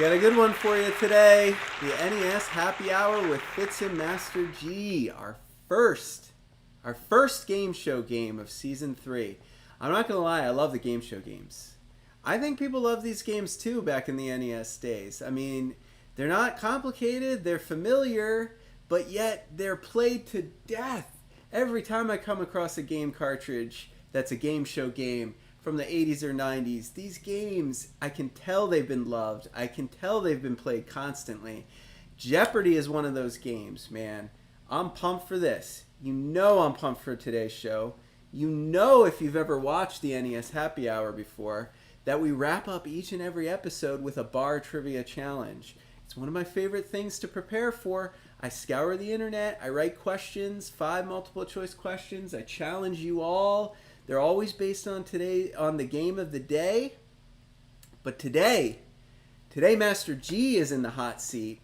got a good one for you today. The NES Happy Hour with Fitz and Master G. Our first game show game of Season 3. I'm not going to lie, I love the game show games. I think people love these games too back in the NES days. I mean, they're not complicated, they're familiar, but yet they're played to death. Every time I come across a game cartridge that's a game show game from the 80s or 90s, these games, I can tell they've been loved. I can tell they've been played constantly. Jeopardy is one of those games, man. I'm pumped for this. You know I'm pumped for today's show. You know, if you've ever watched the NES Happy Hour before, that we wrap up each and every episode with a bar trivia challenge. It's one of my favorite things to prepare for. I scour the internet, I write questions, 5 multiple choice questions, I challenge you all. They're always based on the game of the day. But today Master G is in the hot seat.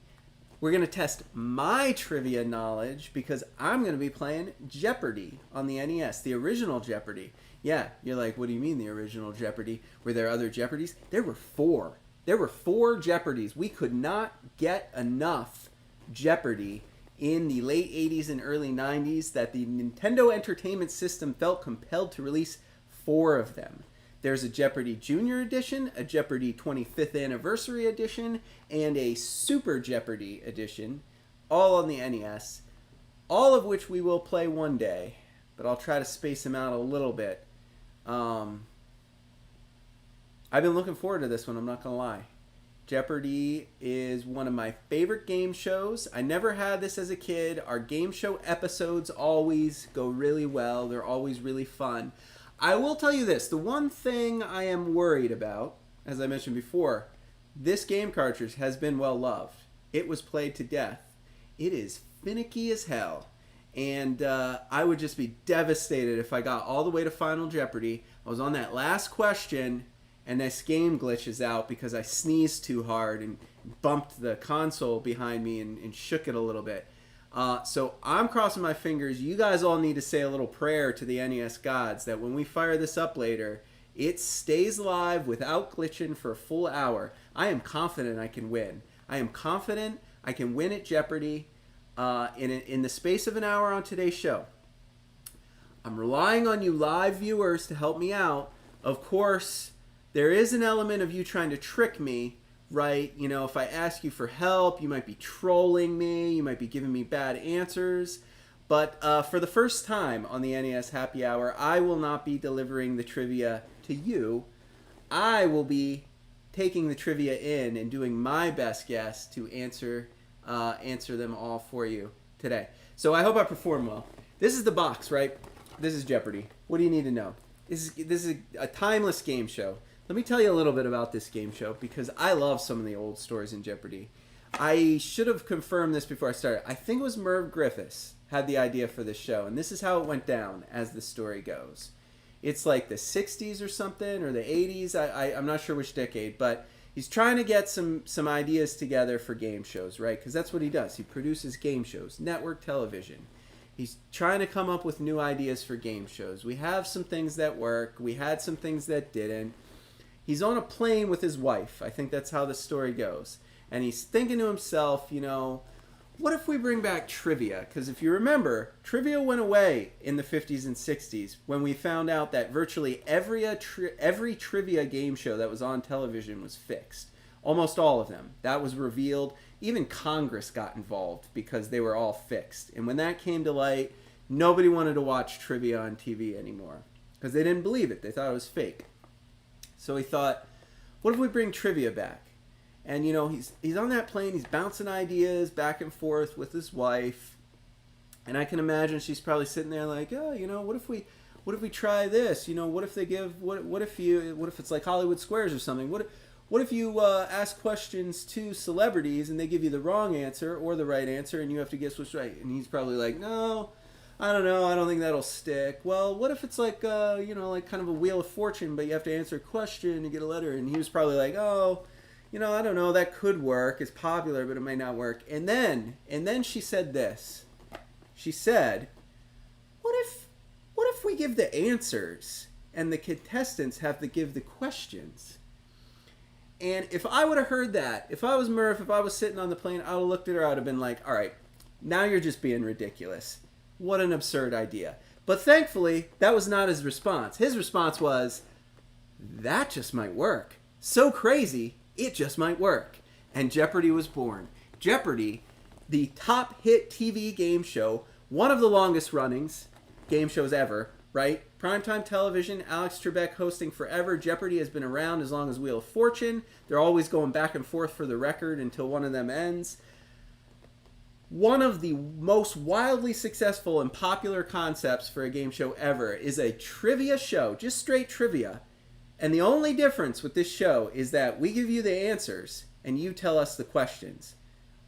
We're going to test my trivia knowledge because I'm going to be playing Jeopardy on the NES, the original Jeopardy. Yeah, you're like, what do you mean the original Jeopardy? Were there other Jeopardys? There were 4. There were 4 Jeopardys. We could not get enough Jeopardy in the late 80s and early 90s that the Nintendo Entertainment System felt compelled to release 4 of them. There's a Jeopardy Junior Edition, a Jeopardy 25th Anniversary Edition, and a Super Jeopardy Edition, all on the NES, all of which we will play one day, but I'll try to space them out a little bit. I've been looking forward to this one, I'm not going to lie. Jeopardy is one of my favorite game shows. I never had this as a kid. Our game show episodes always go really well. They're always really fun. I will tell you this. The one thing I am worried about, as I mentioned before, this game cartridge has been well loved. It was played to death. It is finicky as hell. And I would just be devastated if I got all the way to Final Jeopardy. I was on that last question and this game glitches out because I sneezed too hard and bumped the console behind me and shook it a little bit. So I'm crossing my fingers. You guys all need to say a little prayer to the NES gods that when we fire this up later, it stays live without glitching for a full hour. I am confident I can win. I am confident I can win at Jeopardy in the space of an hour on today's show. I'm relying on you live viewers to help me out. Of course, there is an element of you trying to trick me, right? You know, if I ask you for help, you might be trolling me, you might be giving me bad answers. But for the first time on the NES Happy Hour, I will not be delivering the trivia to you. I will be taking the trivia in and doing my best guess to answer them all for you today. So I hope I perform well. This is the box, right? This is Jeopardy. What do you need to know? This is a timeless game show. Let me tell you a little bit about this game show because I love some of the old stories in Jeopardy. I should have confirmed this before I started. I think it was Merv Griffiths had the idea for this show, and this is how it went down as the story goes. It's like the 60s or something, or the 80s. I'm not sure which decade, but he's trying to get some ideas together for game shows, right? Because that's what he does. He produces game shows, network television. He's trying to come up with new ideas for game shows. We have some things that work. We had some things that didn't. He's on a plane with his wife. I think that's how the story goes. And he's thinking to himself, you know, what if we bring back trivia? Because if you remember, trivia went away in the 50s and 60s when we found out that virtually every trivia game show that was on television was fixed. Almost all of them. That was revealed. Even Congress got involved because they were all fixed. And when that came to light, nobody wanted to watch trivia on TV anymore because they didn't believe it. They thought it was fake. So he thought, what if we bring trivia back? And, you know, he's on that plane. He's bouncing ideas back and forth with his wife. And I can imagine she's probably sitting there like, oh, you know, what if we try this? You know, what if it's like Hollywood Squares or something? What if you ask questions to celebrities and they give you the wrong answer or the right answer and you have to guess what's right? And he's probably like, no, I don't know. I don't think that'll stick. Well, what if it's like, like kind of a Wheel of Fortune, but you have to answer a question and get a letter? And he was probably like, oh, I don't know. That could work. It's popular, but it might not work. And then she said this. She said, what if we give the answers and the contestants have to give the questions? And if I would have heard that, if I was Murph, if I was sitting on the plane, I would have looked at her, I would have been like, all right, now you're just being ridiculous. What an absurd idea. But thankfully, that was not his response. His response was, that just might work. So crazy, it just might work. And Jeopardy was born. Jeopardy, the top hit TV game show, one of the longest runnings game shows ever, right? Primetime television, Alex Trebek hosting forever. Jeopardy has been around as long as Wheel of Fortune. They're always going back and forth for the record until one of them ends. One of the most wildly successful and popular concepts for a game show ever is a trivia show, just straight trivia. And the only difference with this show is that we give you the answers and you tell us the questions.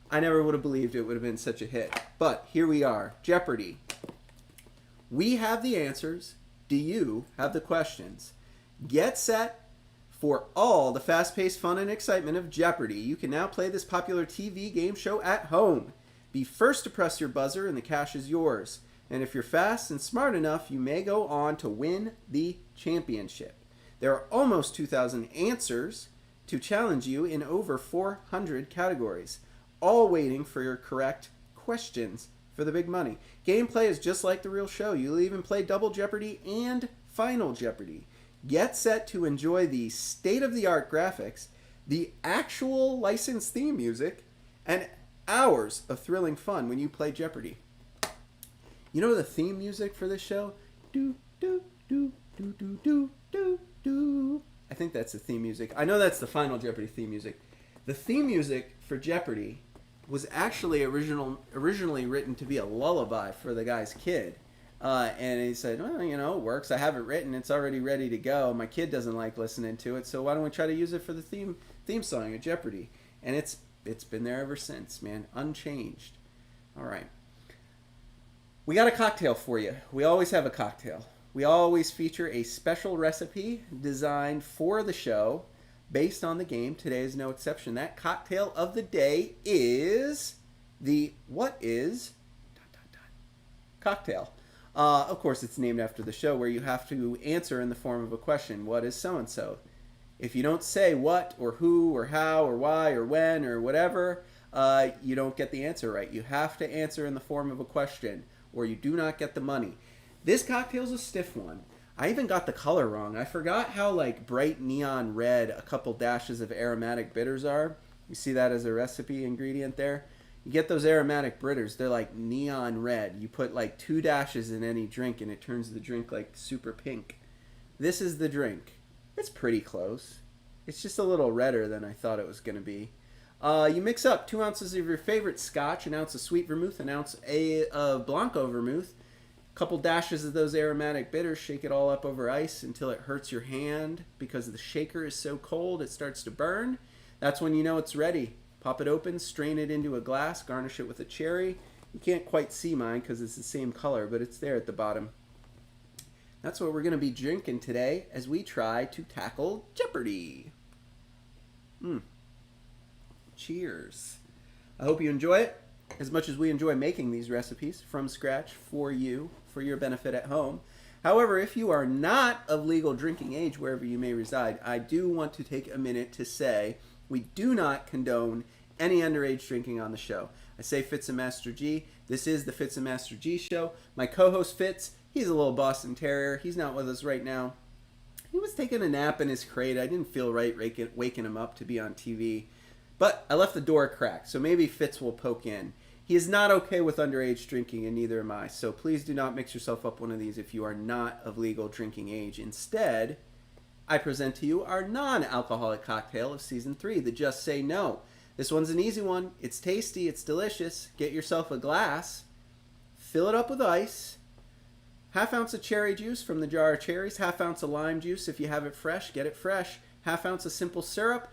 I never would have believed it would have been such a hit. But here we are, Jeopardy. We have the answers. Do you have the questions? Get set for all the fast-paced fun and excitement of Jeopardy. You can now play this popular TV game show at home. Be first to press your buzzer and the cash is yours. And if you're fast and smart enough, you may go on to win the championship. There are almost 2,000 answers to challenge you in over 400 categories, all waiting for your correct questions for the big money. Gameplay is just like the real show. You'll even play Double Jeopardy and Final Jeopardy. Get set to enjoy the state-of-the-art graphics, the actual licensed theme music, and hours of thrilling fun when you play Jeopardy. You know the theme music for this show? Do, do, do, do, do, do, do, do. I think that's the theme music. I know that's the Final Jeopardy theme music. The theme music for Jeopardy was actually originally written to be a lullaby for the guy's kid. And he said, well, you know, it works. I have it written. It's already ready to go. My kid doesn't like listening to it, so why don't we try to use it for the theme song of Jeopardy? And it's been there ever since, man. Unchanged. All right. We got a cocktail for you. We always have a cocktail. We always feature a special recipe designed for the show based on the game. Today is no exception. That cocktail of the day is the What Is... cocktail. Of course, it's named after the show where you have to answer in the form of a question. What is so-and-so? If you don't say what or who or how or why or when or whatever, you don't get the answer right. You have to answer in the form of a question or you do not get the money. This cocktail's a stiff one. I even got the color wrong. I forgot how like bright neon red a couple dashes of aromatic bitters are. You see that as a recipe ingredient there? You get those aromatic bitters, they're like neon red. You put like 2 dashes in any drink and it turns the drink like super pink. This is the drink. It's pretty close. It's just a little redder than I thought it was going to be. You mix up 2 ounces of your favorite scotch, an ounce of sweet vermouth, an ounce of Blanco vermouth, a couple dashes of those aromatic bitters, shake it all up over ice until it hurts your hand because the shaker is so cold it starts to burn. That's when you know it's ready. Pop it open, strain it into a glass, garnish it with a cherry. You can't quite see mine because it's the same color, but it's there at the bottom. That's what we're going to be drinking today as we try to tackle Jeopardy. Cheers. I hope you enjoy it as much as we enjoy making these recipes from scratch for you, for your benefit at home. However, if you are not of legal drinking age wherever you may reside, I do want to take a minute to say we do not condone any underage drinking on the show. I say Fitz and Master G. This is the Fitz and Master G show. My co-host Fitz, he's a little Boston Terrier. He's not with us right now. He was taking a nap in his crate. I didn't feel right waking him up to be on TV. But I left the door cracked, so maybe Fitz will poke in. He is not okay with underage drinking, and neither am I. So please do not mix yourself up one of these if you are not of legal drinking age. Instead, I present to you our non-alcoholic cocktail of Season 3, the Just Say No. This one's an easy one. It's tasty. It's delicious. Get yourself a glass. Fill it up with ice. Half ounce of cherry juice from the jar of cherries. Half ounce of lime juice if you have it fresh. Get it fresh. Half ounce of simple syrup.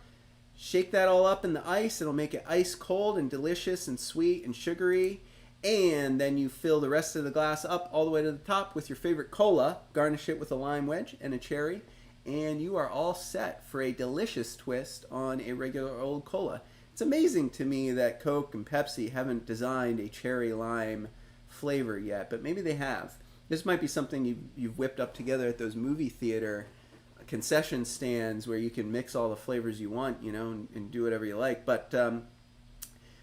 Shake that all up in the ice. It'll make it ice cold and delicious and sweet and sugary. And then you fill the rest of the glass up all the way to the top with your favorite cola. Garnish it with a lime wedge and a cherry. And you are all set for a delicious twist on a regular old cola. It's amazing to me that Coke and Pepsi haven't designed a cherry lime flavor yet, but maybe they have. This might be something you've whipped up together at those movie theater concession stands where you can mix all the flavors you want, you know, and do whatever you like. But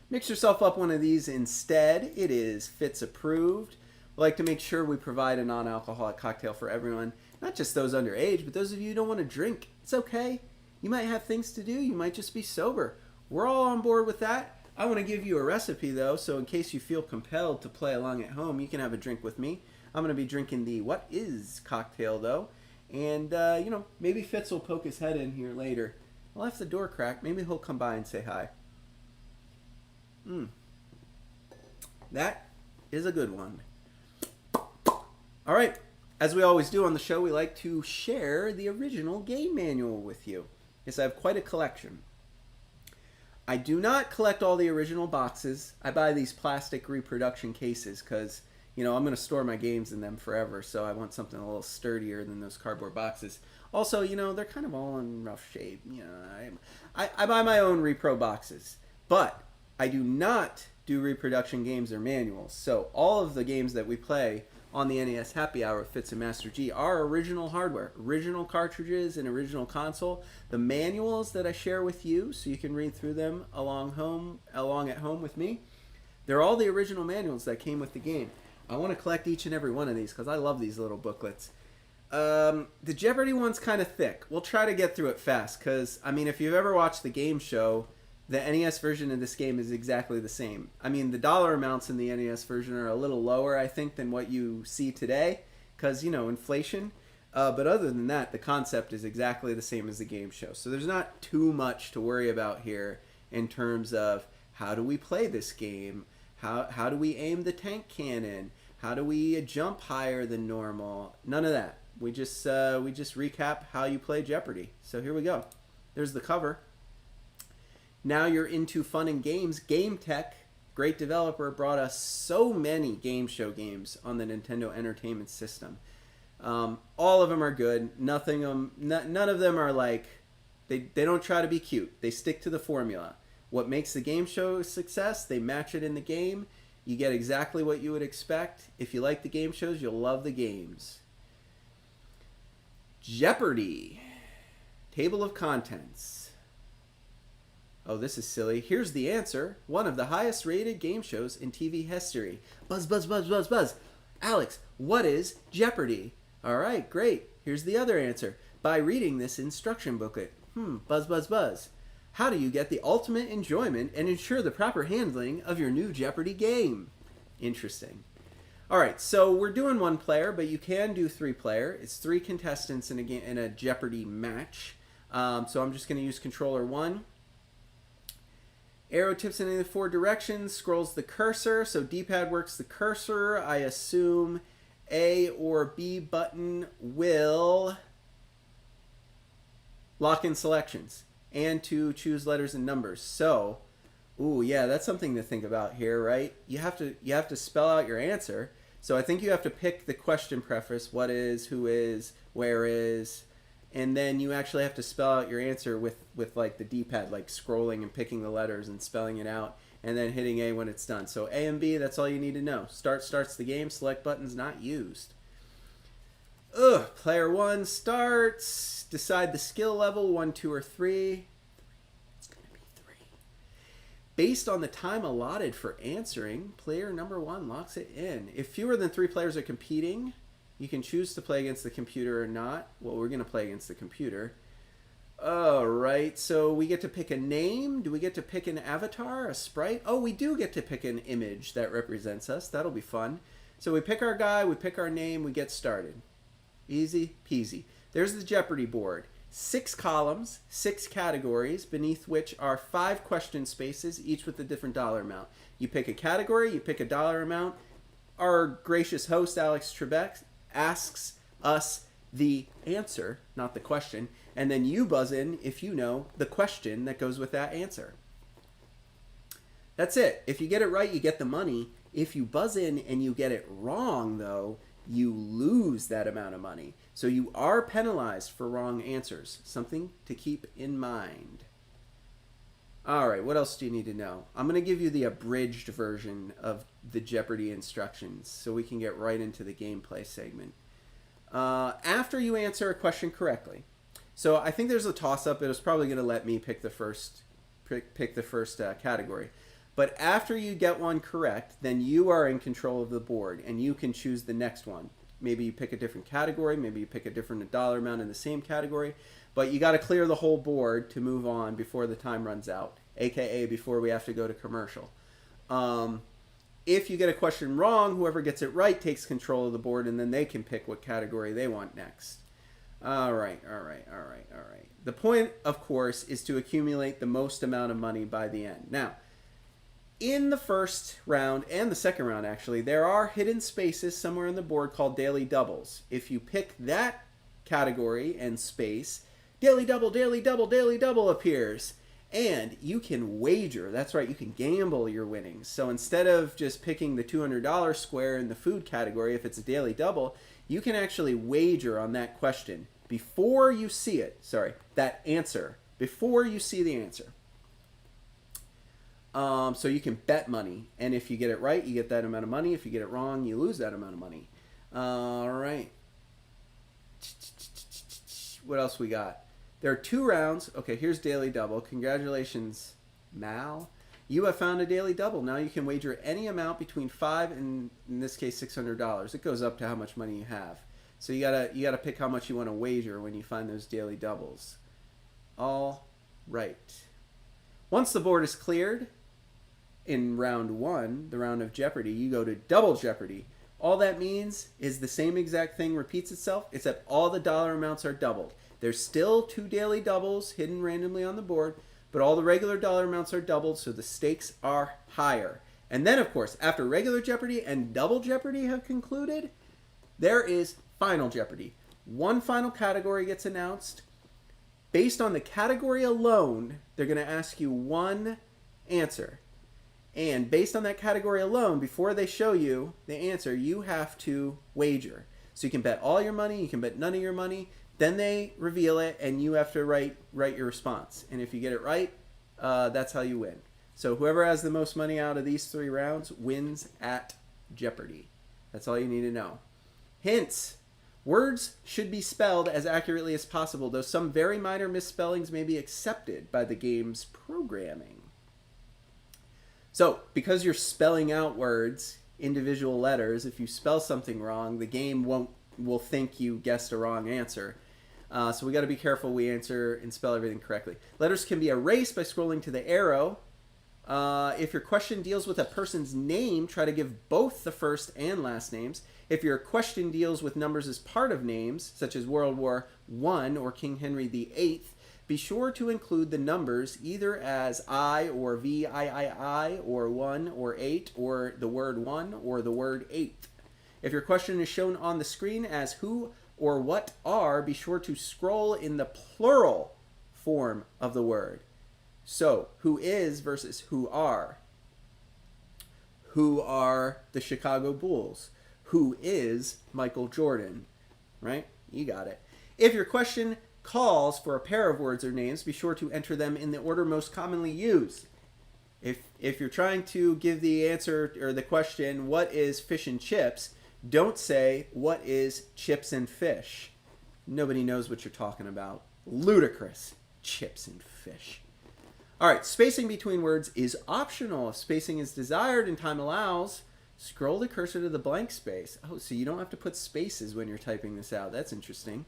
mix yourself up one of these instead. It is Fitz approved. We like to make sure we provide a non-alcoholic cocktail for everyone, not just those underage, but those of you who don't want to drink. It's okay. You might have things to do. You might just be sober. We're all on board with that. I want to give you a recipe, though, so in case you feel compelled to play along at home, you can have a drink with me. I'm going to be drinking the What Is cocktail, though. And, you know, maybe Fitz will poke his head in here later. I left the door cracked. Maybe he'll come by and say hi. That is a good one. All right. As we always do on the show, we like to share the original game manual with you. Yes, I have quite a collection. I do not collect all the original boxes. I buy these plastic reproduction cases because, you know, I'm going to store my games in them forever, so I want something a little sturdier than those cardboard boxes. Also, you know, they're kind of all in rough shape. You know, I buy my own repro boxes, but I do not do reproduction games or manuals. So all of the games that we play on the NES Happy Hour with Fitz and Master G are original hardware, original cartridges and original console. The manuals that I share with you, so you can read through them along at home with me, they're all the original manuals that came with the game. I want to collect each and every one of these because I love these little booklets. The Jeopardy one's kind of thick. We'll try to get through it fast because, I mean, if you've ever watched the game show, the NES version of this game is exactly the same. I mean, the dollar amounts in the NES version are a little lower, I think, than what you see today because, you know, inflation. But other than that, the concept is exactly the same as the game show. So there's not too much to worry about here in terms of how do we play this game? How do we aim the tank cannon? How do we jump higher than normal? None of that. We just recap how you play Jeopardy. So here we go. There's the cover. Now you're into fun and games. Game Tech, great developer, brought us so many game show games on the Nintendo Entertainment System. All of them are good. None of them are like, they don't try to be cute. They stick to the formula. What makes the game show a success, they match it in the game. You get exactly what you would expect. If you like the game shows, you'll love the games. Jeopardy. Table of contents. Oh, this is silly. Here's the answer. One of the highest rated game shows in TV history. Buzz, buzz, buzz, buzz, buzz. Alex, what is Jeopardy? All right, great. Here's the other answer. By reading this instruction booklet. Buzz, buzz, buzz. How do you get the ultimate enjoyment and ensure the proper handling of your new Jeopardy game? Interesting. All right, so we're doing one player, but you can do 3-player. It's 3 contestants in a Jeopardy match. So I'm just going to use controller 1. Arrow tips in any of the 4 directions, scrolls the cursor. So D-pad works the cursor. I assume A or B button will lock in selections and to choose letters and numbers. So, ooh, yeah, that's something to think about here, right? You have to spell out your answer. So I think you have to pick the question preface, what is, who is, where is, and then you actually have to spell out your answer with like the D-pad, like scrolling and picking the letters and spelling it out, and then hitting A when it's done. So A and B, that's all you need to know. Start starts the game, select buttons not used. Player 1 starts, decide the skill level, 1, 2, or 3. It's going to be 3. Based on the time allotted for answering, player number 1 locks it in. If fewer than 3 players are competing, you can choose to play against the computer or not. Well, we're going to play against the computer. All right, so we get to pick a name. Do we get to pick an avatar, a sprite? Oh, we do get to pick an image that represents us. That'll be fun. So we pick our guy, we pick our name, we get started. Easy peasy. There's the Jeopardy board. 6 columns, 6 categories, beneath which are 5 question spaces, each with a different dollar amount. You pick a category, you pick a dollar amount. Our gracious host, Alex Trebek, asks us the answer, not the question, and then you buzz in if you know the question that goes with that answer. That's it. If you get it right, you get the money. If you buzz in and you get it wrong, though, you lose that amount of money. So you are penalized for wrong answers. Something to keep in mind. All right, what else do you need to know? I'm going to give you the abridged version of the Jeopardy instructions so we can get right into the gameplay segment. After you answer a question correctly, So I think there's a toss-up. It was probably going to let me pick the first category. But after you get one correct, then you are in control of the board, and you can choose the next one. Maybe you pick a different category. Maybe you pick a different dollar amount in the same category. But you got to clear the whole board to move on before the time runs out, aka before we have to go to commercial. If you get a question wrong, whoever gets it right takes control of the board, and then they can pick what category they want next. All right. The point, of course, is to accumulate the most amount of money by the end. Now, in the first round and the second round, actually, there are hidden spaces somewhere on the board called daily doubles. If you pick that category and space, daily double appears. And you can wager. That's right, you can gamble your winnings. So instead of just picking the $200 square in the food category, if it's a daily double, you can actually wager on that question before you see it. Sorry, that answer. Before you see the answer. So you can bet money. And if you get it right, you get that amount of money. If you get it wrong, you lose that amount of money. All right. What else we got? There are 2 rounds. Okay, here's daily double. Congratulations, Mal. You have found a daily double. Now you can wager any amount between $5 and, in this case, $600. It goes up to how much money you have. So you gotta pick how much you want to wager when you find those daily doubles. All right. Once the board is cleared, in round 1, the round of Jeopardy, you go to double Jeopardy. All that means is the same exact thing repeats itself, except all the dollar amounts are doubled. There's still 2 daily doubles hidden randomly on the board, but all the regular dollar amounts are doubled, so the stakes are higher. And then, of course, after regular Jeopardy and double Jeopardy have concluded, there is Final Jeopardy. One final category gets announced. Based on the category alone, they're going to ask you one answer. And based on that category alone, before they show you the answer, you have to wager. So you can bet all your money, you can bet none of your money. Then they reveal it, and you have to write your response. And if you get it right, that's how you win. So whoever has the most money out of these 3 rounds wins at Jeopardy. That's all you need to know. Hints. Words should be spelled as accurately as possible, though some very minor misspellings may be accepted by the game's programming. So, because you're spelling out words, individual letters, if you spell something wrong, the game will think you guessed a wrong answer. So we got to be careful we answer and spell everything correctly. Letters can be erased by scrolling to the arrow. If your question deals with a person's name, try to give both the first and last names. If your question deals with numbers as part of names, such as World War I or King Henry VIII, be sure to include the numbers either as I or VIII or 1 or 8 or the word 1 or the word 8. If your question is shown on the screen as who or what are, be sure to scroll in the plural form of the word. So, who is versus who are. Who are the Chicago Bulls? Who is Michael Jordan? Right? You got it. If your question calls for a pair of words or names, be sure to enter them in the order most commonly used. If you're trying to give the answer or the question, what is fish and chips? Don't say, what is chips and fish? Nobody knows what you're talking about. Ludicrous. Chips and fish. All right, spacing between words is optional. If spacing is desired and time allows, scroll the cursor to the blank space. Oh, so you don't have to put spaces when you're typing this out. That's interesting.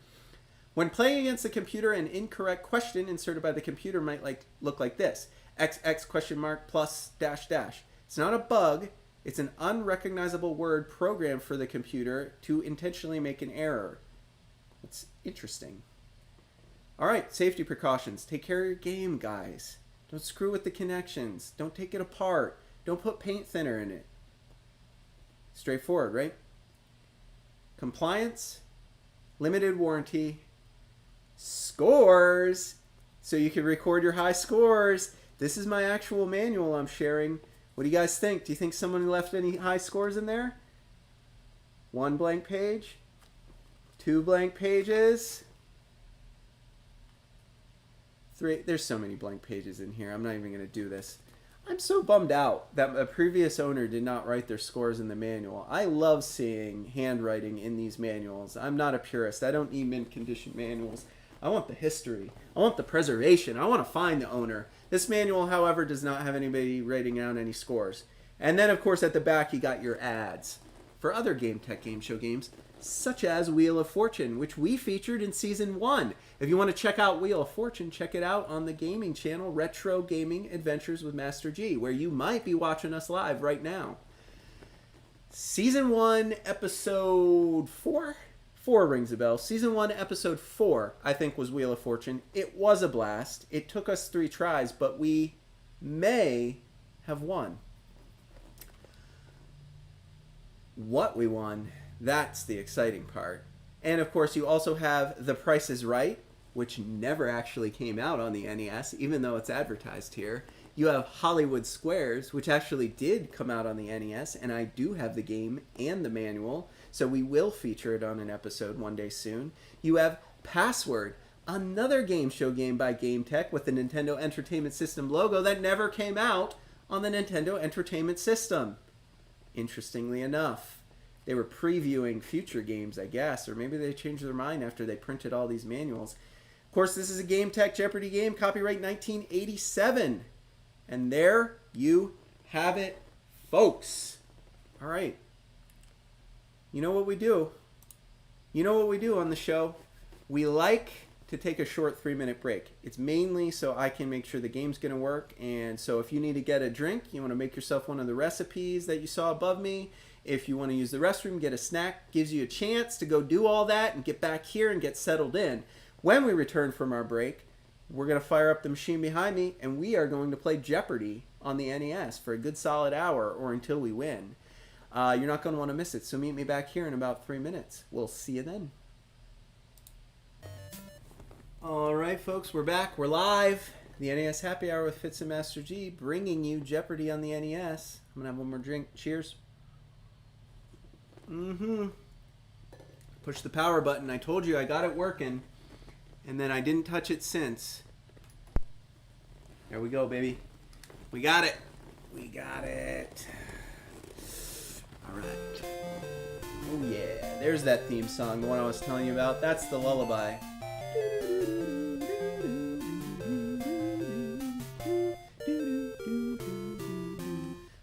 When playing against the computer, an incorrect question inserted by the computer might look like this. XX question mark plus dash dash. It's not a bug. It's an unrecognizable word programmed for the computer to intentionally make an error. That's interesting. All right, safety precautions. Take care of your game, guys. Don't screw with the connections. Don't take it apart. Don't put paint thinner in it. Straightforward, right? Compliance, limited warranty, scores. So you can record your high scores. This is my actual manual I'm sharing. What do you guys think? Do you think someone left any high scores in there? 1 blank page? 2 blank pages? 3. There's so many blank pages in here. I'm not even going to do this. I'm so bummed out that a previous owner did not write their scores in the manual. I love seeing handwriting in these manuals. I'm not a purist. I don't need mint condition manuals. I want the history. I want the preservation. I want to find the owner. This manual, however, does not have anybody writing down any scores. And then, of course, at the back, you got your ads for other Game Tech Game Show games, such as Wheel of Fortune, which we featured in Season 1. If you want to check out Wheel of Fortune, check it out on the gaming channel, Retro Gaming Adventures with Master G, where you might be watching us live right now. Season 1, Episode 4? 4 rings a bell. Season 1, Episode 4, I think, was Wheel of Fortune. It was a blast. It took us 3 tries, but we may have won. What we won, that's the exciting part. And of course, you also have The Price is Right, which never actually came out on the NES, even though it's advertised here. You have Hollywood Squares, which actually did come out on the NES, and I do have the game and the manual, so we will feature it on an episode one day soon. You have Password, another game show game by Game Tech with the Nintendo Entertainment System logo that never came out on the Nintendo Entertainment System. Interestingly enough, they were previewing future games, I guess, or maybe they changed their mind after they printed all these manuals. Of course, this is a Game Tech Jeopardy game, copyright 1987. And there you have it, folks. All right. You know what we do? You know what we do on the show? We like to take a short 3-minute break. It's mainly so I can make sure the game's going to work. And so if you need to get a drink, you want to make yourself one of the recipes that you saw above me. If you want to use the restroom, get a snack, gives you a chance to go do all that and get back here and get settled in. When we return from our break, we're going to fire up the machine behind me and we are going to play Jeopardy on the NES for a good solid hour or until we win. You're not going to want to miss it. So meet me back here in about 3 minutes. We'll see you then. All right, folks, we're back. We're live. The NES Happy Hour with Fitz and Master G, bringing you Jeopardy on the NES. I'm going to have one more drink. Cheers. Push the power button. I told you I got it working. And then I didn't touch it since. There we go, baby. We got it. We got it. All right. Oh, yeah. There's that theme song, the one I was telling you about. That's the lullaby.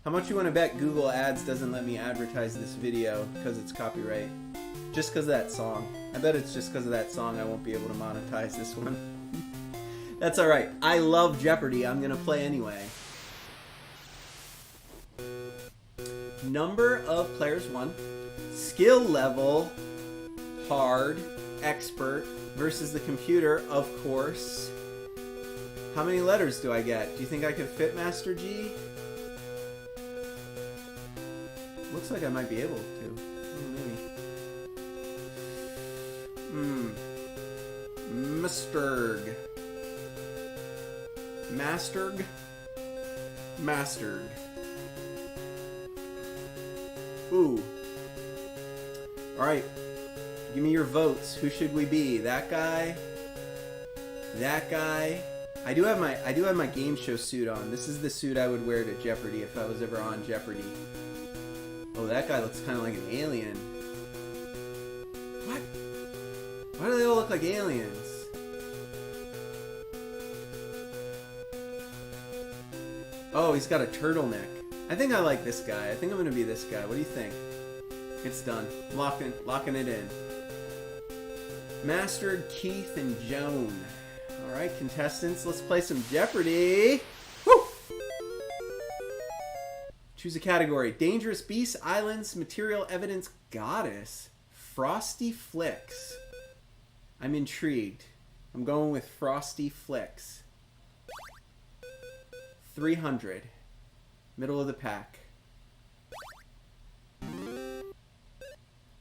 How much you want to bet Google Ads doesn't let me advertise this video because it's copyright? Just because of that song. I bet it's just because of that song I won't be able to monetize this one. That's alright. I love Jeopardy. I'm going to play anyway. Number of players 1. Skill level, hard, expert, versus the computer, of course. How many letters do I get? Do you think I could fit Master G? Looks like I might be able to. Maybe. Masterg. Masterg. Mastered. Ooh. Alright. Give me your votes. Who should we be? That guy? That guy? I do have my game show suit on. This is the suit I would wear to Jeopardy if I was ever on Jeopardy. Oh, that guy looks kind of like an alien. What? Why do they all look like aliens? Oh, he's got a turtleneck. I think I like this guy. I think I'm going to be this guy. What do you think? It's done. Locking it in. Master, Keith, and Joan. Alright, contestants, let's play some Jeopardy! Woo! Choose a category. Dangerous Beasts, Islands, Material Evidence, Goddess. Frosty Flicks. I'm intrigued. I'm going with Frosty Flicks. 300. Middle of the pack.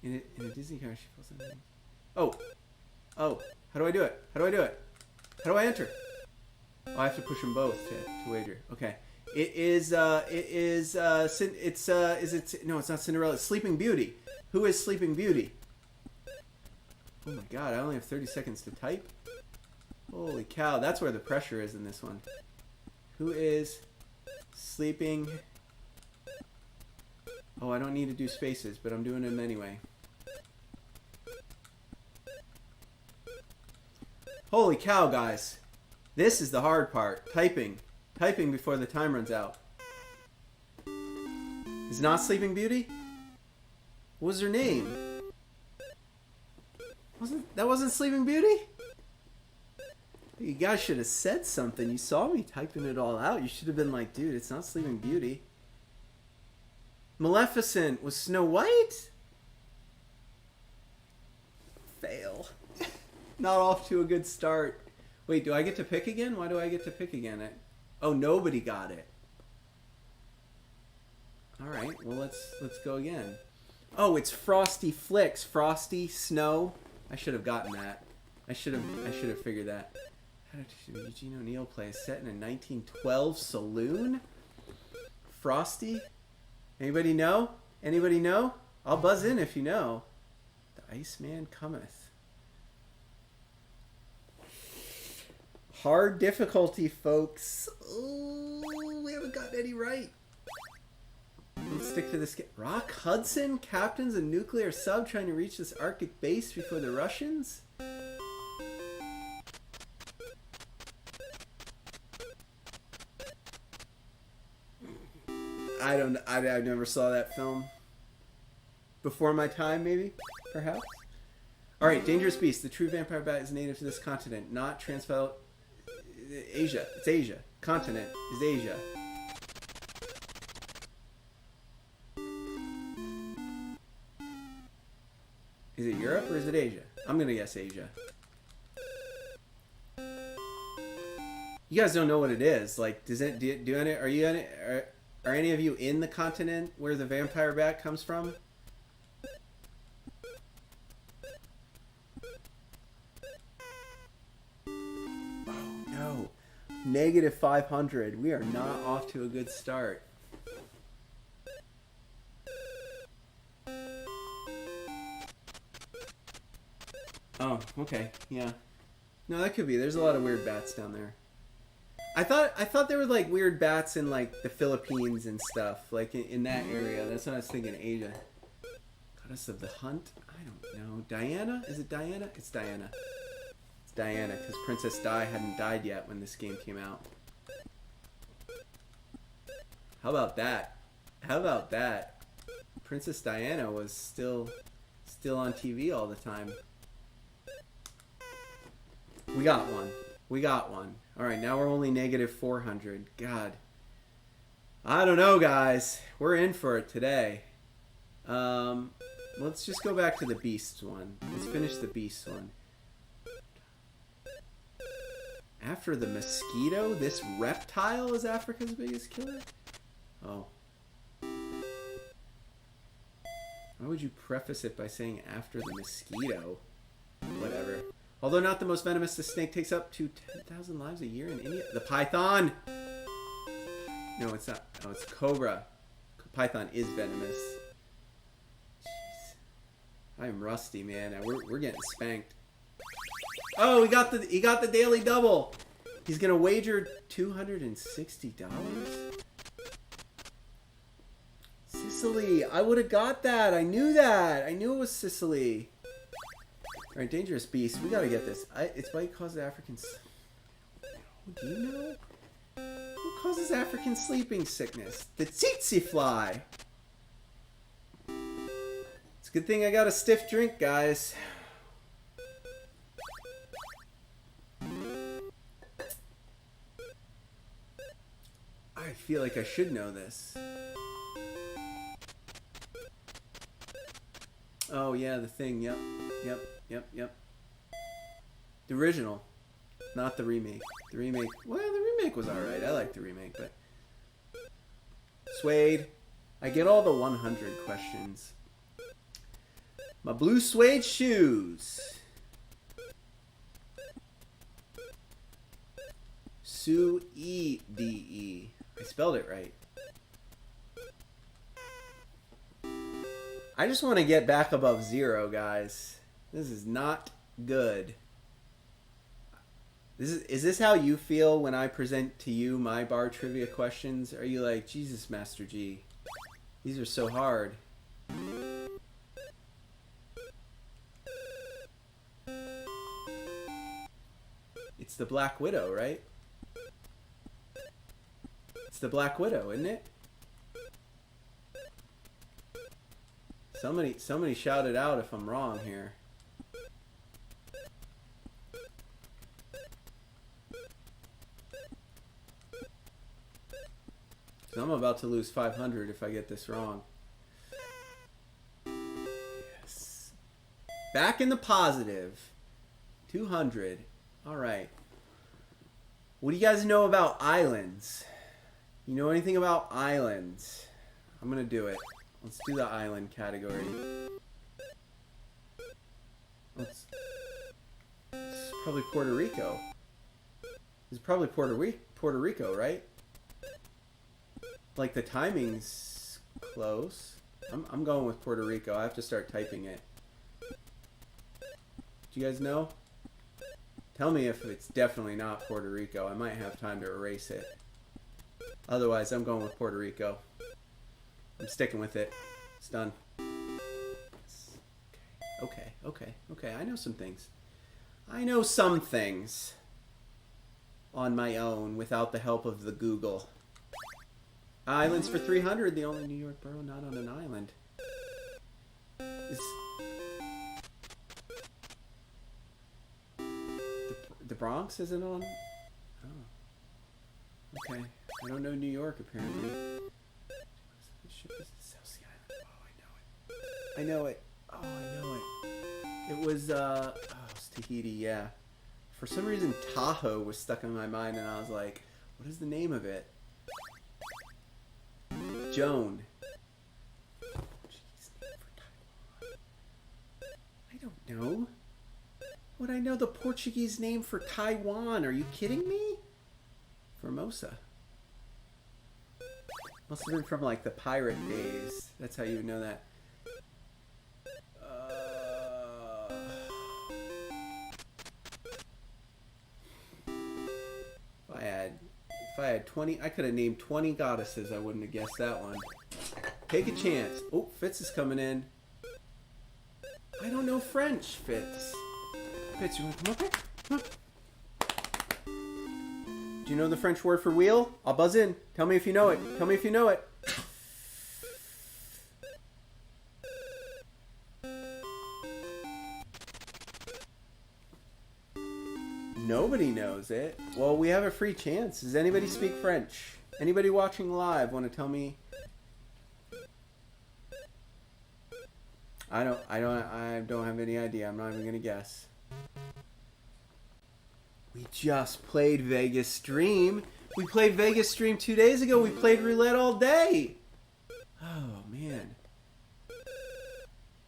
In a Disney car, she falls in. Oh! Oh! How do I do it? How do I do it? How do I enter? Oh, I have to push them both to wager. Okay. It's not Cinderella. It's Sleeping Beauty. Who is Sleeping Beauty? Oh my god, I only have 30 seconds to type? Holy cow, that's where the pressure is in this one. Who is Sleeping... Oh, I don't need to do spaces, but I'm doing them anyway. Holy cow, guys. This is the hard part. Typing. Typing before the time runs out. Is not Sleeping Beauty? What was her name? That wasn't Sleeping Beauty? You guys should have said something. You saw me typing it all out. You should have been like, dude, it's not Sleeping Beauty. Maleficent was Snow White? Fail. Not off to a good start. Wait, do I get to pick again? Why do I get to pick again? Oh, nobody got it. All right, well let's go again. Oh, it's Frosty Flicks. Frosty Snow. I should have gotten that. I should have figured that. How did Eugene O'Neill play a set in a 1912 saloon? Frosty? Anybody know? Anybody know? I'll buzz in if you know. The Iceman Cometh. Hard difficulty, folks. Oh, we haven't gotten any right. Let's stick to this. Rock Hudson captains a nuclear sub trying to reach this Arctic base before the Russians? I never saw that film. Before my time, maybe? Perhaps? Alright, Dangerous Beast. The true vampire bat is native to this continent, not transfer. Asia. It's Asia. Continent is Asia. Is it Europe or is it Asia? I'm gonna guess Asia. You guys don't know what it is. Like, does it? Do any? Are you? Are any of you in the continent where the vampire bat comes from? Oh no! Negative 500. We are not off to a good start. Oh, okay, yeah. No, that could be. There's a lot of weird bats down there. I thought there were like weird bats in like the Philippines and stuff, like in that area. That's what I was thinking. Asia. Goddess of the Hunt. I don't know. Diana? Is it Diana? It's Diana. It's Diana because Princess Di hadn't died yet when this game came out. How about that? How about that? Princess Diana was still on TV all the time. We got one. We got one. Alright, now we're only negative 400. God. I don't know, guys. We're in for it today. Let's just go back to the Beasts one. Let's finish the Beasts one. After the mosquito, this reptile is Africa's biggest killer? Oh. Why would you preface it by saying after the mosquito? Whatever. Although not the most venomous, the snake takes up to 10,000 lives a year in India. The python! No, it's not. Oh, it's cobra. Python is venomous. Jeez. I am rusty, man. We're getting spanked. Oh, he got the daily double. He's gonna wager $260. Sicily. I would have got that. I knew that. I knew it was Sicily. Alright, Dangerous Beast. We gotta get this. It's why it causes Africans. Do you know? What causes African sleeping sickness? The tsetse fly. It's a good thing I got a stiff drink, guys. I feel like I should know this. Oh yeah, the thing. Yep. Yep. The original, not the remake. The remake, well, the remake was alright. I like the remake, but... Suede. I get all the 100 questions. My blue suede shoes. Suede. I spelled it right. I just want to get back above 0, guys. This is not good. Is this how you feel when I present to you my bar trivia questions? Are you like, Jesus, Master G, these are so hard? It's the Black Widow, right? It's the Black Widow, isn't it? Somebody shout it out if I'm wrong here. I'm about to lose 500 if I get this wrong. Yes. Back in the positive. 200. All right. What do you guys know about islands? You know anything about islands? I'm going to do it. Let's do the island category. It's probably Puerto Rico. It's probably Puerto Rico, right? Like the timing's close. I'm going with Puerto Rico. I have to start typing it. Do you guys know? Tell me if it's definitely not Puerto Rico. I might have time to erase it. Otherwise, I'm going with Puerto Rico. I'm sticking with it. It's done. Okay. I know some things. I know some things on my own without the help of the Google. Islands for 300, the only New York borough not on an island. The Bronx isn't on? Oh. Okay. I don't know New York, apparently. I know it. Oh, I know it. It was, it's Tahiti, yeah. For some reason, Tahoe was stuck in my mind, and I was like, what is the name of it? Joan. I don't know. Would I know the Portuguese name for Taiwan? Are you kidding me? Formosa. Must have been from like the pirate days. That's how you would know that. If I had 20, I could have named 20 goddesses. I wouldn't have guessed that one. Take a chance. Oh, Fitz is coming in. I don't know French, Fitz. Fitz, you want to come up here? Come up. Do you know the French word for wheel? I'll buzz in. Tell me if you know it. Tell me if you know it. Nobody knows it. Well, we have a free chance. Does anybody speak French? Anybody watching live want to tell me? I don't have any idea. I'm not even gonna guess. We just played Vegas Stream. We played Vegas Stream 2 days ago. We played roulette all day. Oh man.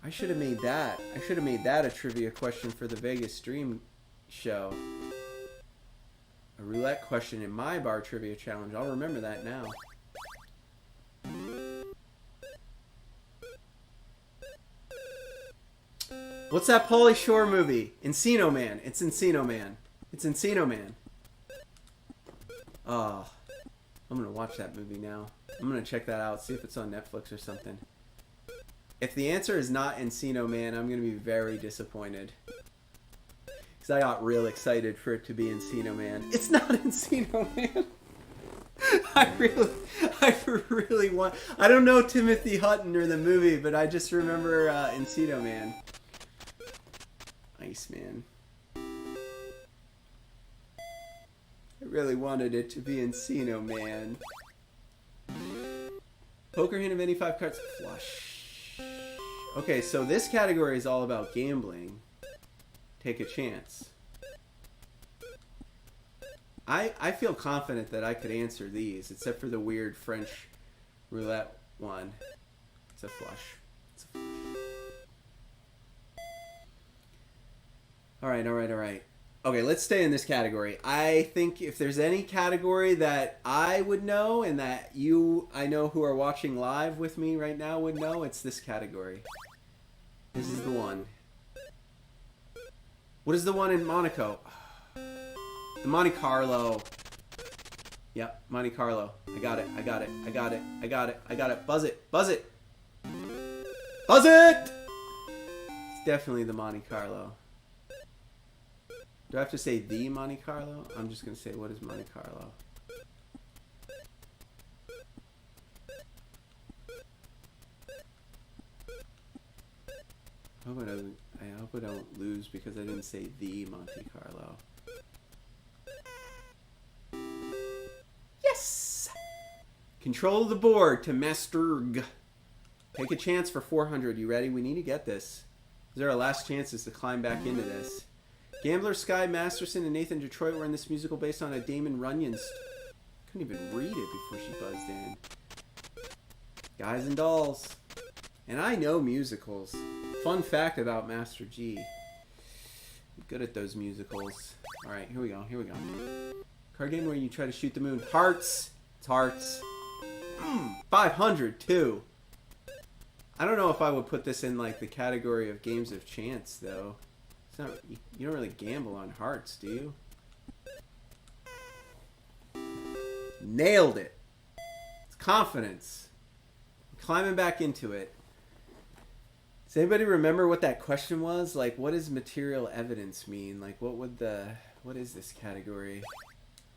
I should have made that. I should have made that a trivia question for the Vegas Stream show. A roulette question in my bar trivia challenge. I'll remember that now. What's that Pauly Shore movie? Encino Man. It's Encino Man. It's Encino Man. Oh, I'm going to watch that movie now. I'm going to check that out, see if it's on Netflix or something. If the answer is not Encino Man, I'm going to be very disappointed. Because I got real excited for it to be Encino Man. It's not Encino Man. I really want... I don't know Timothy Hutton or the movie, but I just remember Encino Man. Iceman. I really wanted it to be Encino Man. Poker hand of any 5 cards. Flush. Okay, so this category is all about gambling. Take a chance. I feel confident that I could answer these, except for the weird French roulette one. It's a flush. It's a flush. All right. Okay, let's stay in this category. I think if there's any category that I would know and that I know who are watching live with me right now would know, it's this category. This is the one. What is the one in Monaco? The Monte Carlo. Yep, Monte Carlo. I got it. Buzz it. Buzz it! It's definitely the Monte Carlo. Do I have to say the Monte Carlo? I'm just going to say, what is Monte Carlo? I hope I don't lose because I didn't say the Monte Carlo. Yes! Control the board to Master G. Take a chance for 400. You ready? We need to get this. These are our last chances to climb back into this. Gambler Sky Masterson and Nathan Detroit were in this musical based on a Damon Runyon. Couldn't even read it before she buzzed in. Guys and Dolls. And I know musicals. Fun fact about Master G. I'm good at those musicals. Alright, here we go. Here we go. Card game where you try to shoot the moon. Hearts. It's Hearts. 500 too. I don't know if I would put this in like the category of games of chance though. It's not, you don't really gamble on Hearts, do you? Nailed it. It's confidence. Climbing back into it. Does anybody remember what that question was? Like, what does material evidence mean? Like, what is this category?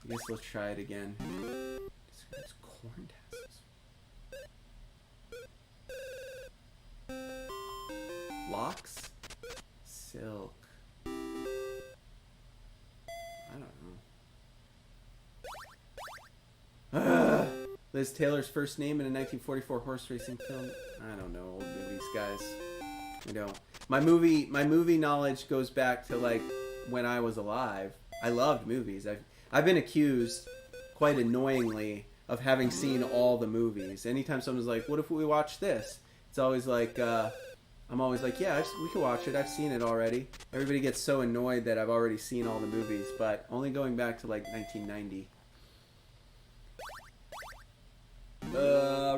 I guess let's try it again. Describes corn tassels. Locks? Silk. I don't know. Liz Taylor's first name in a 1944 horse racing film. I don't know old movies, guys. I don't. My movie knowledge goes back to like when I was alive. I loved movies. I've been accused, quite annoyingly, of having seen all the movies. Anytime someone's like, "What if we watch this?" It's always like, I'm always like, "Yeah, we can watch it. I've seen it already." Everybody gets so annoyed that I've already seen all the movies, but only going back to like 1990.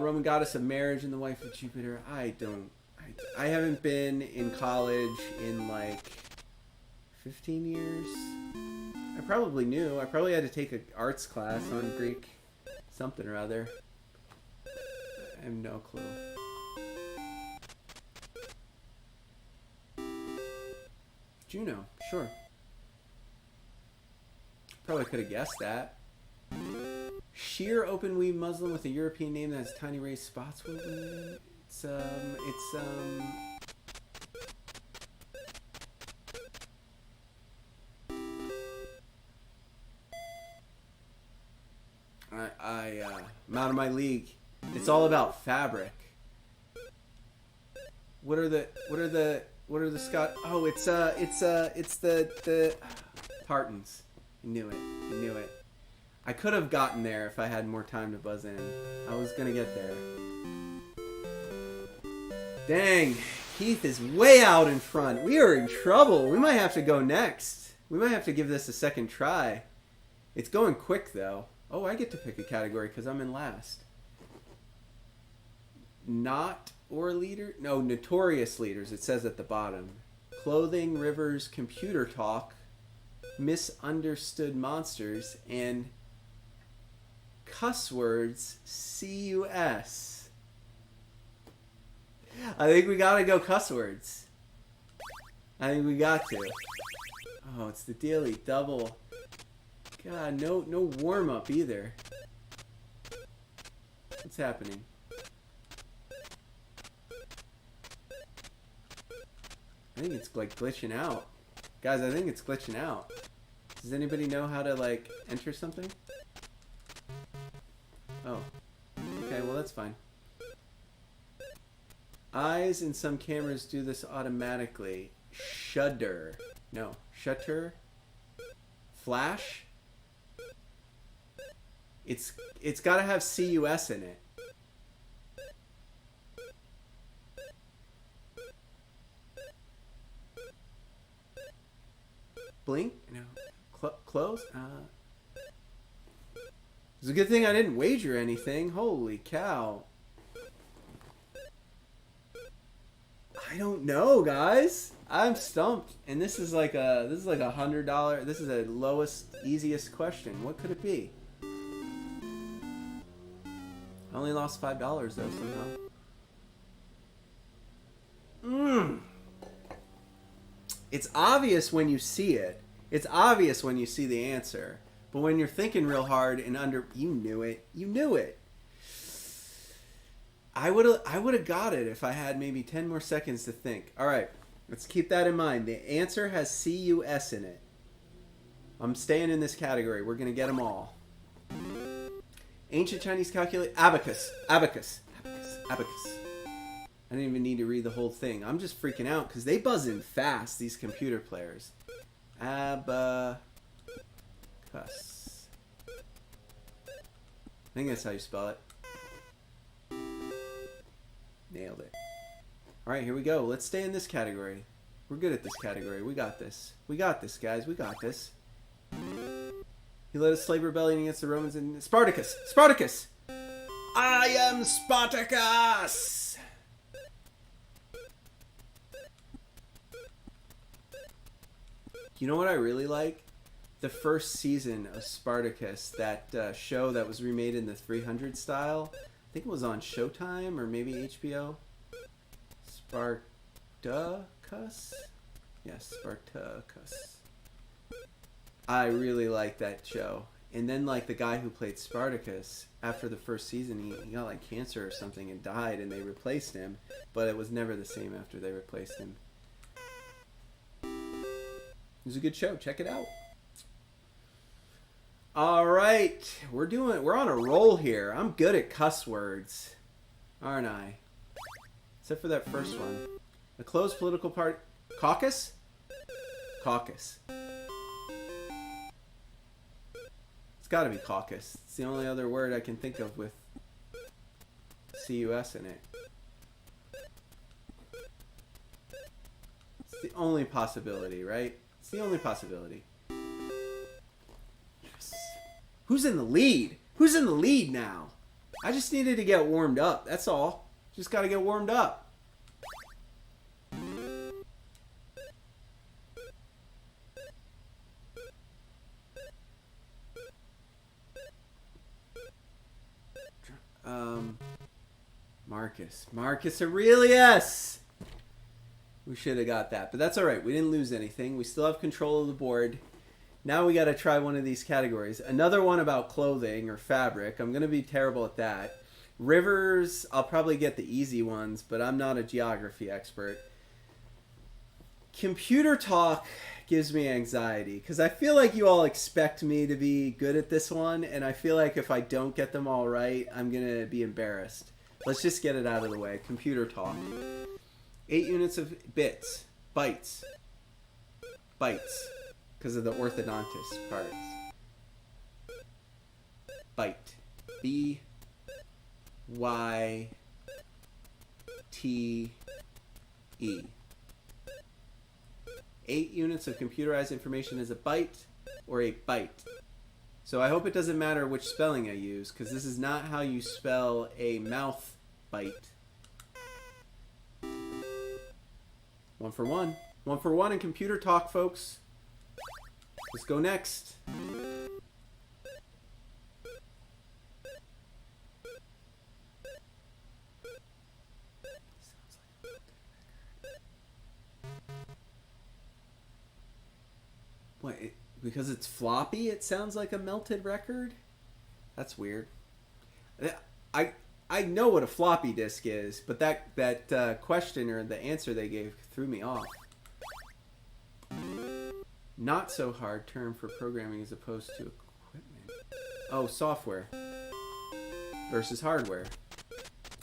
Roman goddess of marriage and the wife of Jupiter. I haven't been in college in like 15 years. I probably knew. I probably had to take an arts class on Greek something or other. I have no clue. Juno, sure. Probably could have guessed that. Sheer open weave muslin with a European name that has tiny raised spots woven in it. I'm out of my league. It's all about fabric. What are the Scott? Oh, it's the tartans. You knew it. I could have gotten there if I had more time to buzz in. I was gonna get there. Dang, Keith is way out in front. We are in trouble. We might have to go next. We might have to give this a second try. It's going quick though. Oh, I get to pick a category because I'm in last. Not or leader? No, notorious leaders. It says at the bottom. Clothing, rivers, computer talk, misunderstood monsters, and cuss words, CUS. I think we gotta go cuss words. I think we got to. Oh, it's the daily double. God, no warm up either. What's happening? I think it's like glitching out. Guys, I think it's glitching out. Does anybody know how to like enter something? Oh. Okay, well that's fine. Eyes in some cameras do this automatically. Shudder. No. Shutter. Flash. It's got to have CUS in it. Blink? No. Close? It's a good thing I didn't wager anything. Holy cow. I don't know, guys. I'm stumped. And this is like a $100. This is the lowest, easiest question. What could it be? I only lost $5 though somehow. It's obvious when you see it. It's obvious when you see the answer, but when you're thinking real hard and you knew it. You knew it. I would have got it if I had maybe 10 more seconds to think. All right, let's keep that in mind. The answer has CUS in it. I'm staying in this category. We're going to get them all. Ancient Chinese calculator. Abacus. Abacus. Abacus. Abacus. I didn't even need to read the whole thing. I'm just freaking out because they buzz in fast, these computer players. Abacus. I think that's how you spell it. Nailed it. Alright, here we go. Let's stay in this category. We're good at this category. We got this. We got this, guys. We got this. He led a slave rebellion against the Romans in Spartacus. Spartacus! I am Spartacus! You know what I really like? The first season of Spartacus, that show that was remade in the 300 style. I think it was on Showtime or maybe HBO. Spartacus? Yes, Spartacus. I really like that show. And then, like, the guy who played Spartacus, after the first season, he got, like, cancer or something and died, and they replaced him. But it was never the same after they replaced him. It was a good show. Check it out. All right. We're on a roll here. I'm good at cuss words, aren't I? Except for that first one. A closed political party. Caucus? Caucus. It's got to be caucus. It's the only other word I can think of with CUS in it. It's the only possibility, right? It's the only possibility. Yes. Who's in the lead? Who's in the lead now? I just needed to get warmed up. That's all. Just got to get warmed up. Marcus Aurelius. We should have got that, but that's all right. We didn't lose anything. We still have control of the board. Now we got to try one of these categories. Another one about clothing or fabric. I'm going to be terrible at that. Rivers, I'll probably get the easy ones, but I'm not a geography expert. Computer talk gives me anxiety because I feel like you all expect me to be good at this one, and I feel like if I don't get them all right, I'm going to be embarrassed. Let's just get it out of the way. Computer talk. 8 units of bits. Bytes. Bytes. Because of the orthodontist parts. Byte. B-Y-T-E. 8 units of computerized information is a byte or a byte. So I hope it doesn't matter which spelling I use, because this is not how you spell a mouth bite. 1 for 1. 1 for 1 in computer talk, folks. Let's go next. What? Because it's floppy, it sounds like a melted record? That's weird. I know what a floppy disk is, but that question or the answer they gave threw me off. Not so hard term for programming as opposed to equipment. Oh, software versus hardware.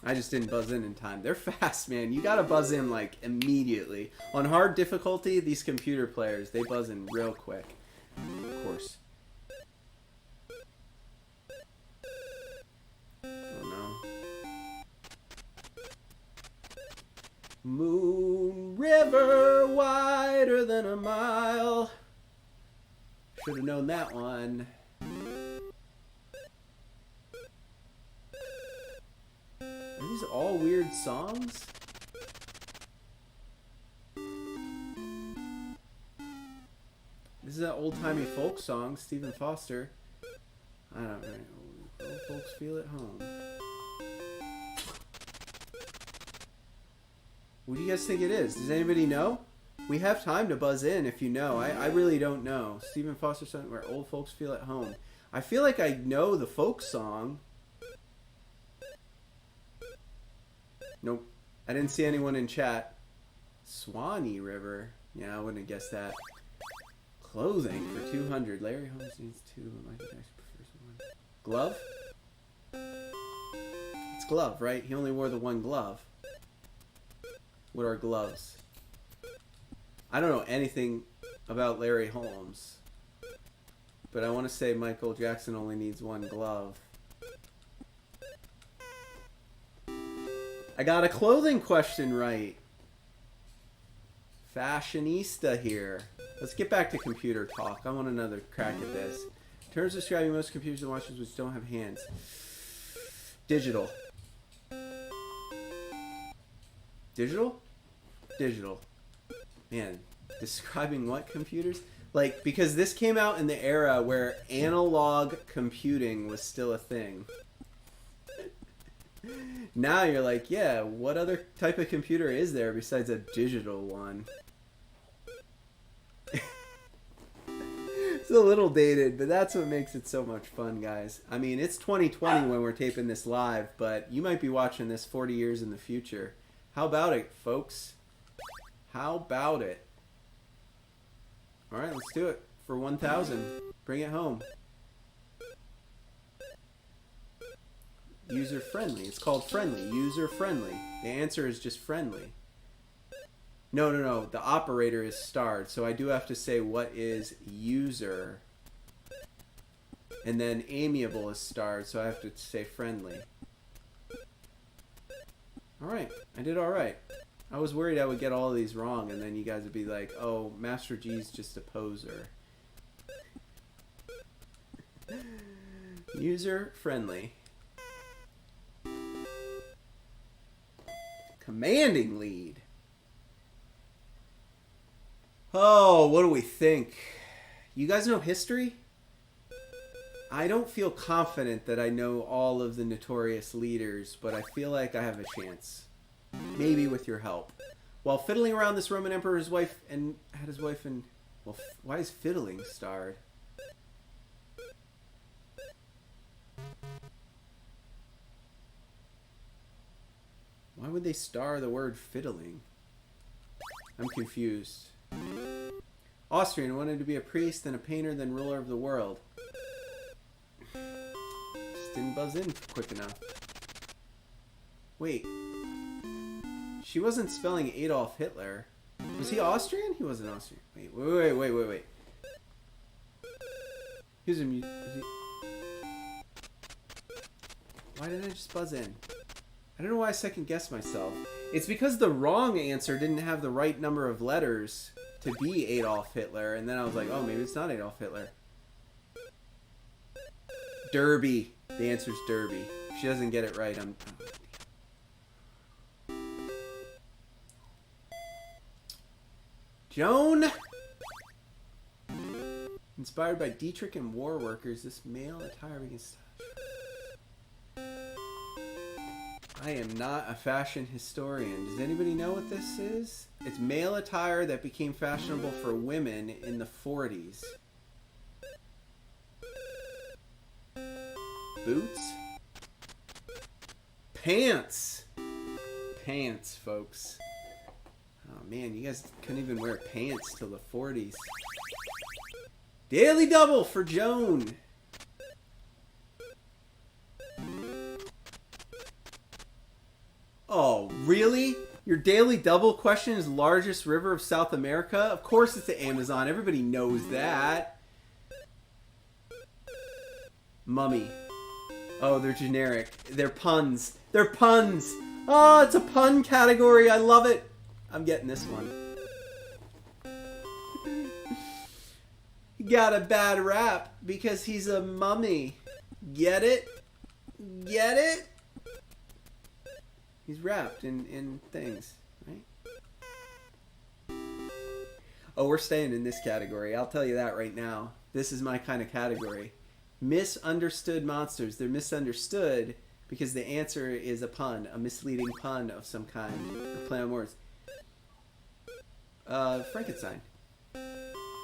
I just didn't buzz in time. They're fast, man. You gotta buzz in like immediately. On hard difficulty, these computer players, they buzz in real quick. Of course. Oh no. Moon River wider than a mile. Should have known that one. Are these all weird songs? This is an old-timey folk song, Stephen Foster. I don't know. Old folks feel at home. What do you guys think it is? Does anybody know? We have time to buzz in if you know. I really don't know. Stephen Foster song where old folks feel at home. I feel like I know the folk song. Nope. I didn't see anyone in chat. Swanee River. Yeah, I wouldn't have guessed that. Clothing for 200. Larry Holmes needs 2. Michael Jackson prefers 1. Glove? It's glove, right? He only wore the one glove. What are gloves? I don't know anything about Larry Holmes. But I want to say Michael Jackson only needs one glove. I got a clothing question right. Fashionista here. Let's get back to computer talk. I want another crack at this. In terms of describing most computers and watches which don't have hands. Digital. Digital? Digital. Man, describing what computers? Like, because this came out in the era where analog computing was still a thing. Now you're like, yeah, what other type of computer is there besides a digital one? It's a little dated, but that's what makes it so much fun, guys. I mean, it's 2020 when we're taping this live, but you might be watching this 40 years in the future. How about it, folks? How about it? All right, let's do it for 1,000. Bring it home. User friendly. It's called friendly. User friendly. The answer is just friendly. No. The operator is starred. So I do have to say what is user. And then amiable is starred. So I have to say friendly. Alright. I did alright. I was worried I would get all of these wrong. And then you guys would be like, oh, Master G's just a poser. User friendly. Commanding lead. Oh, what do we think? You guys know history? I don't feel confident that I know all of the notorious leaders, but I feel like I have a chance. Maybe with your help. While fiddling around this Roman emperor's wife and had his wife and... Well, why is fiddling starred? Why would they star the word fiddling? I'm confused. Austrian wanted to be a priest, then a painter, then ruler of the world. Just didn't buzz in quick enough. Wait. She wasn't spelling Adolf Hitler. Was he Austrian? He wasn't Austrian. Wait. Why didn't I just buzz in? I don't know why I second guessed myself. It's because the wrong answer didn't have the right number of letters to be Adolf Hitler, and then I was like, oh, maybe it's not Adolf Hitler. Derby. The answer's Derby. If she doesn't get it right, I'm... Joan! Inspired by Dietrich and war workers, this male attire begins... I am not a fashion historian. Does anybody know what this is? It's male attire that became fashionable for women in the 40s. Boots? Pants! Pants, folks. Oh man, you guys couldn't even wear pants till the 40s. Daily double for Joan! Oh, really? Your daily double question is largest river of South America? Of course it's the Amazon. Everybody knows that. Mummy. Oh, they're generic. They're puns. They're puns. Oh, it's a pun category. I love it. I'm getting this one. He got a bad rap because he's a mummy. Get it? Get it? He's wrapped in things, right? Oh, we're staying in this category. I'll tell you that right now. This is my kind of category. Misunderstood monsters. They're misunderstood because the answer is a pun, a misleading pun of some kind. A play on words. Frankenstein.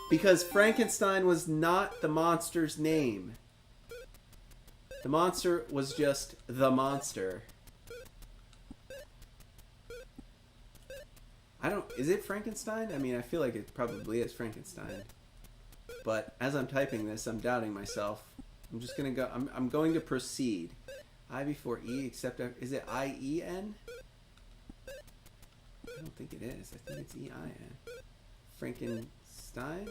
Because Frankenstein was not the monster's name. The monster was just the monster. Is it Frankenstein? I mean, I feel like it probably is Frankenstein. But as I'm typing this, I'm doubting myself. I'm just going to go, I'm going to proceed. I before E, except, is it I-E-N? I don't think it is. I think it's E-I-N. Frankenstein?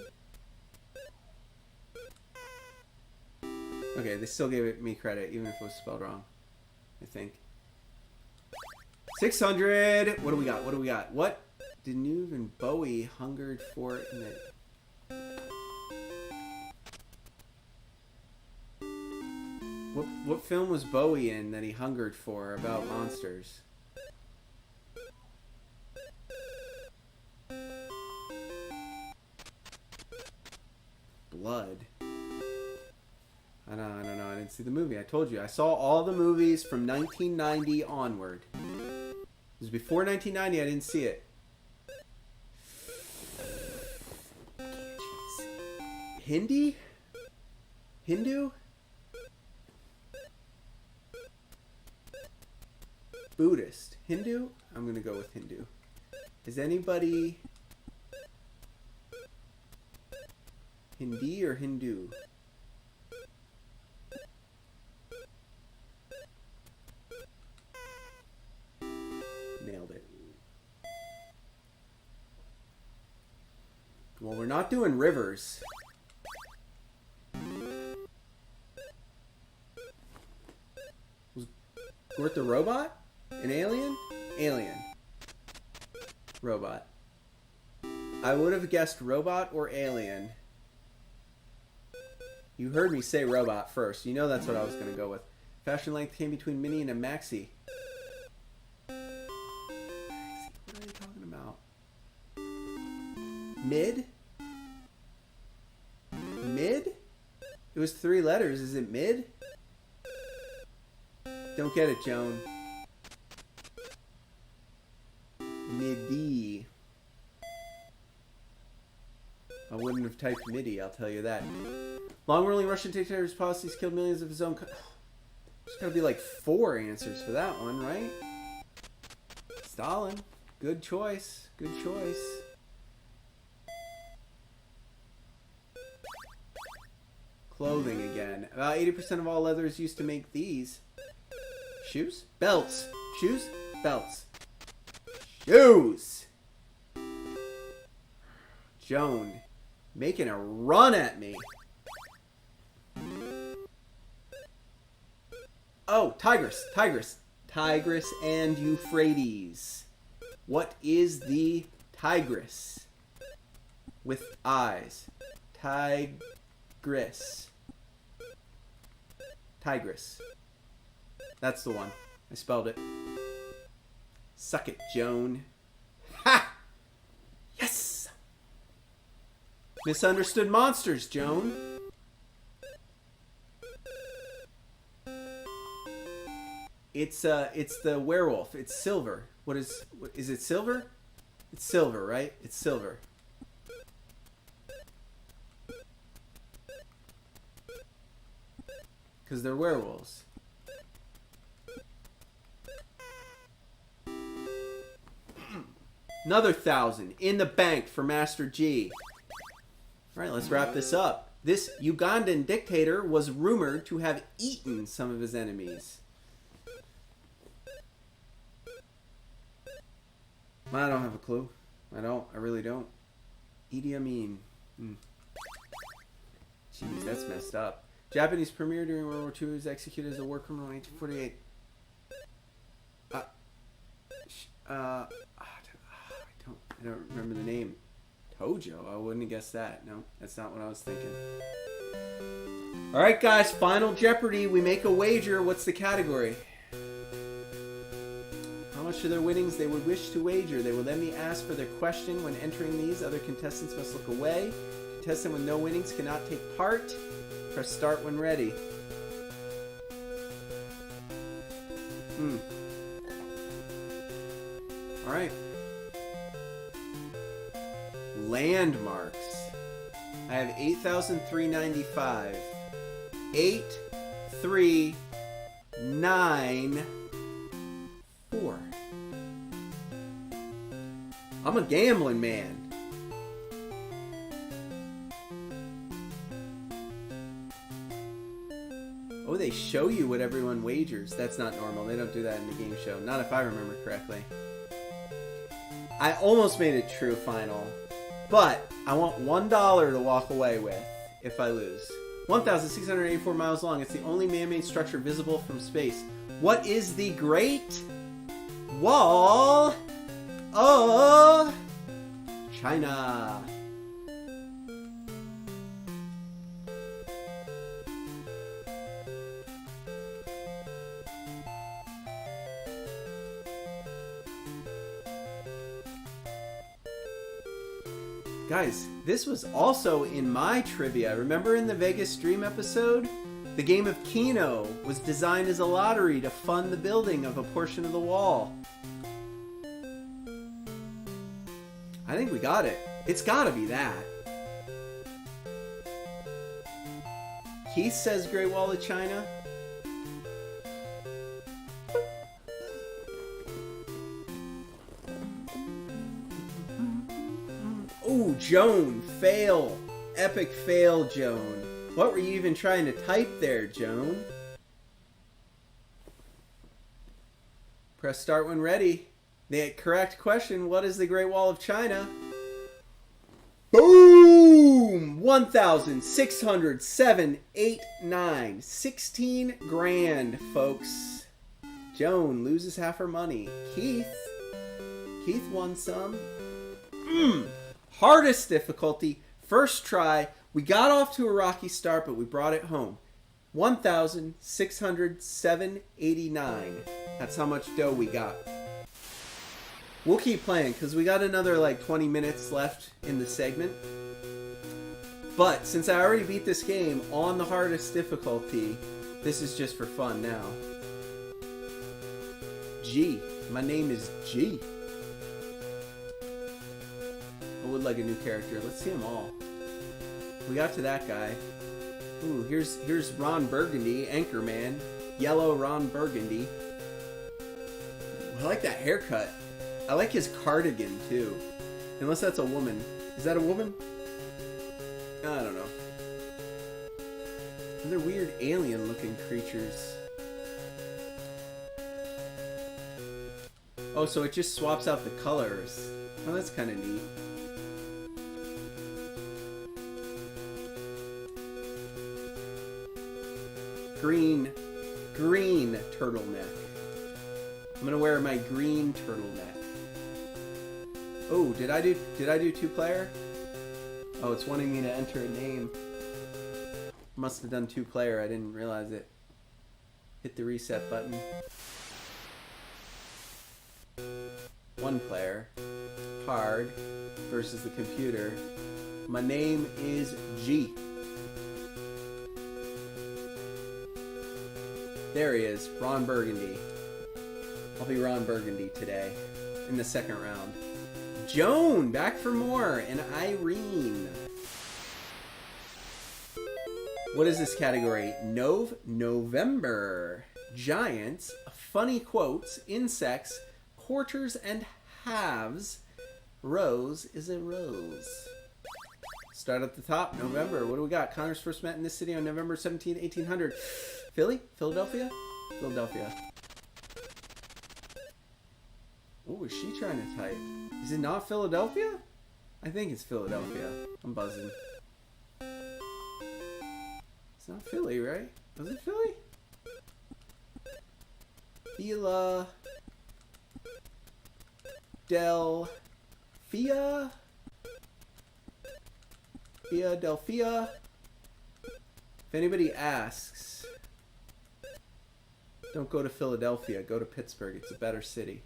Okay, they still gave me credit, even if it was spelled wrong. I think. 600! What do we got? What do we got? What did Nuve and Bowie hungered for in the... What film was Bowie in that he hungered for about monsters? Blood. I don't know. I didn't see the movie. I told you. I saw all the movies from 1990 onward. It was before 1990. I didn't see it. Hindi? Hindu? Buddhist. Hindu? I'm going to go with Hindu. Is anybody... Hindi or Hindu? Nailed it. Well, we're not doing rivers. Was Gort the robot? An alien? Alien. Robot. I would have guessed robot or alien. You heard me say robot first. You know that's what I was going to go with. Fashion length came between mini and a maxi. What are you talking about? Mid? Mid? It was 3 letters. Is it mid? Don't get it, Joan. Midi. I wouldn't have typed MIDI, I'll tell you that. Long-ruling Russian dictator's policies killed millions of his own... There's gotta be like 4 answers for that one, right? Stalin. Good choice. Good choice. Clothing again. About 80% of all leather is used to make these. Shoes? Belts. Shoes? Belts. Shoes! Joan. Making a run at me. Oh, Tigris. Tigris. Tigris and Euphrates. What is the Tigris? With eyes. Tigris. Tigris. That's the one. I spelled it. Suck it, Joan. Ha! Yes! Misunderstood monsters, Joan. It's the werewolf. It's silver. What is it silver? It's silver, right? It's silver. Because they're werewolves. Another 1,000 in the bank for Master G. All right, let's wrap this up. This Ugandan dictator was rumored to have eaten some of his enemies. I don't have a clue. I don't. I really don't. Idi Amin. Jeez, that's messed up. Japanese premier during World War II was executed as a war criminal in 1848. I don't remember the name. Tojo? I wouldn't have guessed that. No, that's not what I was thinking. Alright guys, final Jeopardy. We make a wager. What's the category? How much of their winnings they would wish to wager. They will then be asked for their question. When entering these, other contestants must look away. Contestant with no winnings cannot take part. Press start when ready. Alright. landmarks. I have 8,395. 8, 3, 9, 4. I'm a gambling man. Oh, they show you what everyone wagers. That's not normal. They don't do that in the game show. Not if I remember correctly. I almost made it true final. But I want $1 to walk away with if I lose. 1,684 miles long. It's the only man-made structure visible from space. What is the Great Wall of China? Guys, this was also in my trivia. Remember in the Vegas Dream episode? The game of Keno was designed as a lottery to fund the building of a portion of the wall. I think we got it. It's gotta be that. Keith says Great Wall of China. Ooh, Joan, fail. Epic fail, Joan. What were you even trying to type there, Joan? Press start when ready. The correct question, what is the Great Wall of China? Boom! 1,607.89. 16 grand, folks. Joan loses half her money. Keith won some. Hardest difficulty, first try. We got off to a rocky start, but we brought it home. 1,607.89. That's how much dough we got. We'll keep playing because we got another like 20 minutes left in the segment. But since I already beat this game on the hardest difficulty, this is just for fun now. G. My name is G. I would like a new character. Let's see them all. We got to that guy. Ooh, here's Ron Burgundy, Anchorman. Yellow Ron Burgundy. I like that haircut. I like his cardigan, too. Unless that's a woman. Is that a woman? I don't know. They're weird alien-looking creatures. Oh, so it just swaps out the colors. Oh, that's kind of neat. Green turtleneck. I'm gonna wear my green turtleneck. Oh, did I do 2-player? Oh, it's wanting me to enter a name. Must have done 2-player. I didn't realize it. Hit the reset button. 1-player. Hard versus the computer. My name is G. There he is, Ron Burgundy. I'll be Ron Burgundy today in the second round. Joan, back for more, and Irene. What is this category? November. Giants, funny quotes, insects, quarters and halves. Rose is a rose. Start at the top, November. What do we got? Congress first met in this city on November 17, 1800. Philly? Philadelphia? Philadelphia. What was she trying to type? Is it not Philadelphia? I think it's Philadelphia. I'm buzzing. It's not Philly, right? Was it Philly? Philadelphia? Philadelphia? If anybody asks, don't go to Philadelphia, go to Pittsburgh. It's a better city.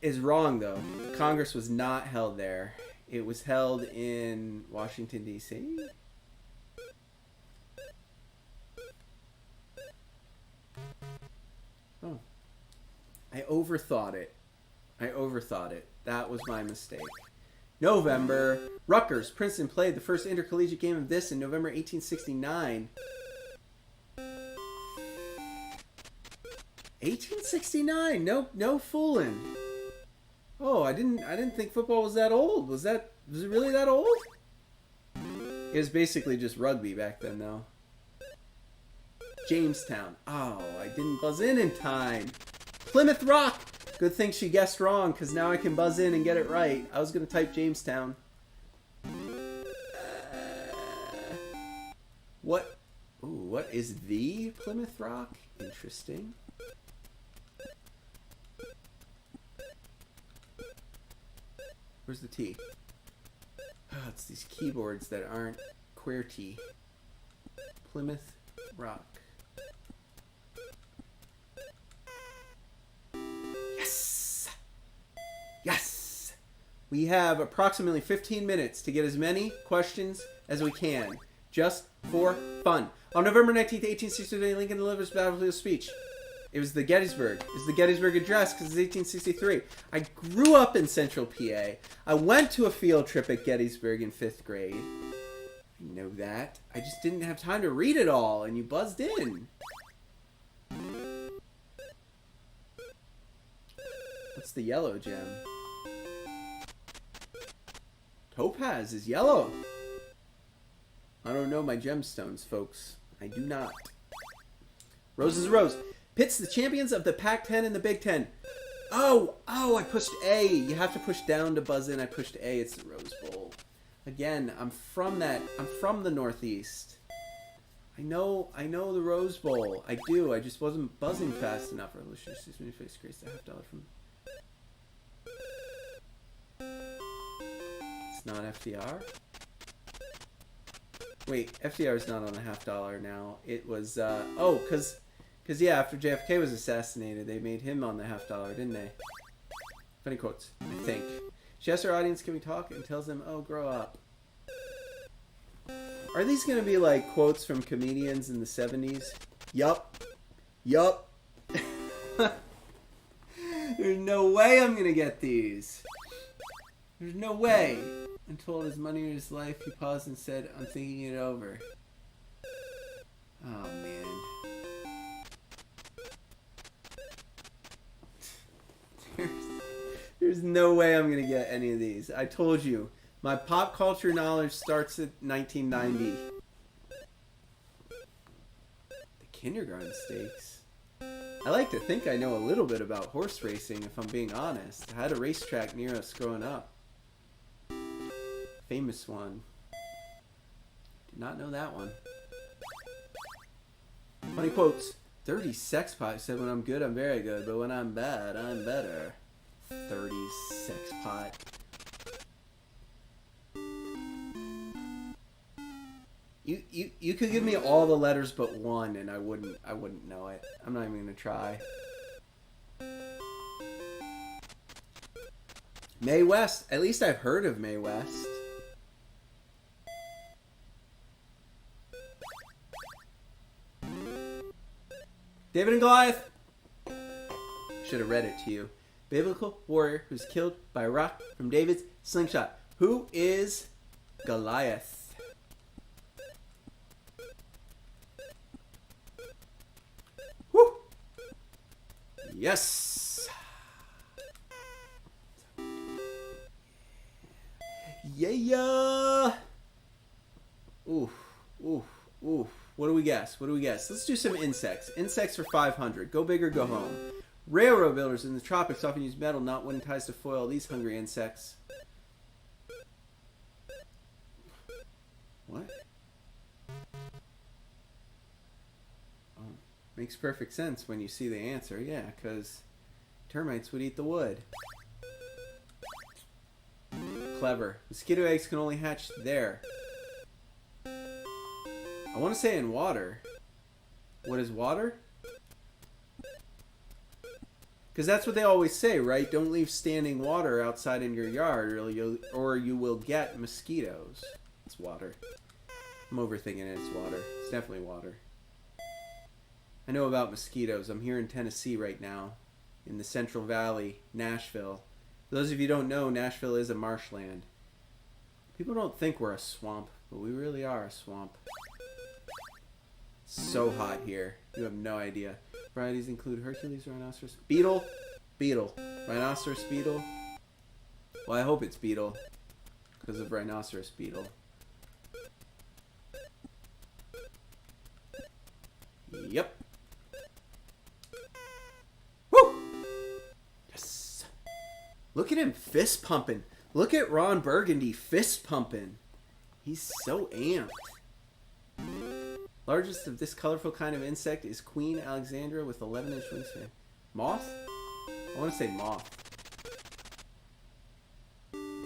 Is wrong though. Congress was not held there. It was held in Washington, D.C. Oh. I overthought it. I overthought it. That was my mistake. November. Rutgers. Princeton played the first intercollegiate game of this in November 1869. 1869. No fooling. Oh, I didn't think football was that old. Was it really that old? It was basically just rugby back then, though. Jamestown. Oh, I didn't buzz in time. Plymouth Rock. Good thing she guessed wrong, because now I can buzz in and get it right. I was going to type Jamestown. What? Ooh, what is the Plymouth Rock? Interesting. Where's the T? Oh, it's these keyboards that aren't QWERTY. Plymouth Rock. Yes! Yes! We have approximately 15 minutes to get as many questions as we can, just for fun. On November 19th, 1863, Lincoln delivers the battlefield speech. It was the Gettysburg. It was the Gettysburg Address because it's 1863. I grew up in Central PA. I went to a field trip at Gettysburg in 5th grade. I know that. I just didn't have time to read it all, and you buzzed in. What's the yellow gem? Topaz is yellow. I don't know my gemstones, folks. I do not. Rose is a rose. Pits the champions of the Pac-10 and the Big Ten. Oh, I pushed A. You have to push down to buzz in. I pushed A. It's the Rose Bowl. Again, I'm from the Northeast. I know the Rose Bowl. I do. I just wasn't buzzing fast enough. Excuse me, face grace the $50 from. It's not FDR. Wait, FDR is not on the $50 now. It was because yeah, after JFK was assassinated, they made him on the $50, didn't they? Funny quotes, I think. She asks her audience, can we talk? And tells them, oh, grow up. Are these going to be like quotes from comedians in the 70s? Yup. There's no way I'm going to get these. There's no way. And told his money or his life, he paused and said, I'm thinking it over. Oh, man. There's no way I'm going to get any of these. I told you. My pop culture knowledge starts at 1990. The kindergarten stakes. I like to think I know a little bit about horse racing, if I'm being honest. I had a racetrack near us growing up. Famous one. Did not know that one. Funny quotes. 30 sex pot said when I'm good, I'm very good, but when I'm bad, I'm better. 30 sex pot. You could give me all the letters but one and I wouldn't know it. I'm not even gonna try. Mae West. At least I've heard of Mae West. David and Goliath. Should have read it to you. Biblical warrior who's killed by a rock from David's slingshot. Who is Goliath? Woo! Yes! Yeah! Oof. What do we guess? Let's do some insects. Insects for 500. Go big or go home. Railroad builders in the tropics often use metal, not wooden ties to foil these hungry insects. What? Oh, makes perfect sense when you see the answer. Yeah, because termites would eat the wood. Clever. Mosquito eggs can only hatch there. I want to say in water. What is water? Because that's what they always say, right? Don't leave standing water outside in your yard or you will get mosquitoes. It's water. I'm overthinking it. It's water. It's definitely water. I know about mosquitoes. I'm here in Tennessee right now. in the Central Valley, Nashville. For those of you who don't know, Nashville is a marshland. People don't think we're a swamp, but we really are a swamp. So hot here. You have no idea. Varieties include Hercules, rhinoceros, beetle, rhinoceros beetle. Well, I hope it's beetle because of rhinoceros beetle. Yep. Woo! Yes. Look at him fist pumping. Look at Ron Burgundy fist pumping. He's so amped. Largest of this colorful kind of insect is Queen Alexandra with 11-inch wingspan. Moth? I want to say moth.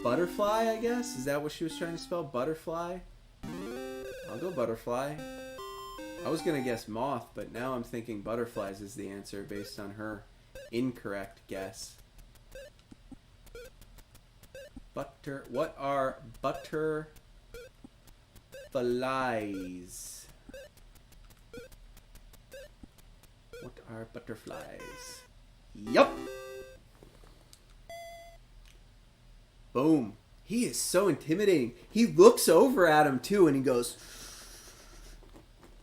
Butterfly, I guess? Is that what she was trying to spell? Butterfly? I'll go butterfly. I was going to guess moth, but now I'm thinking butterflies is the answer based on her incorrect guess. What are butterflies? What are butterflies? Yup! Boom. He is so intimidating. He looks over at him too and he goes,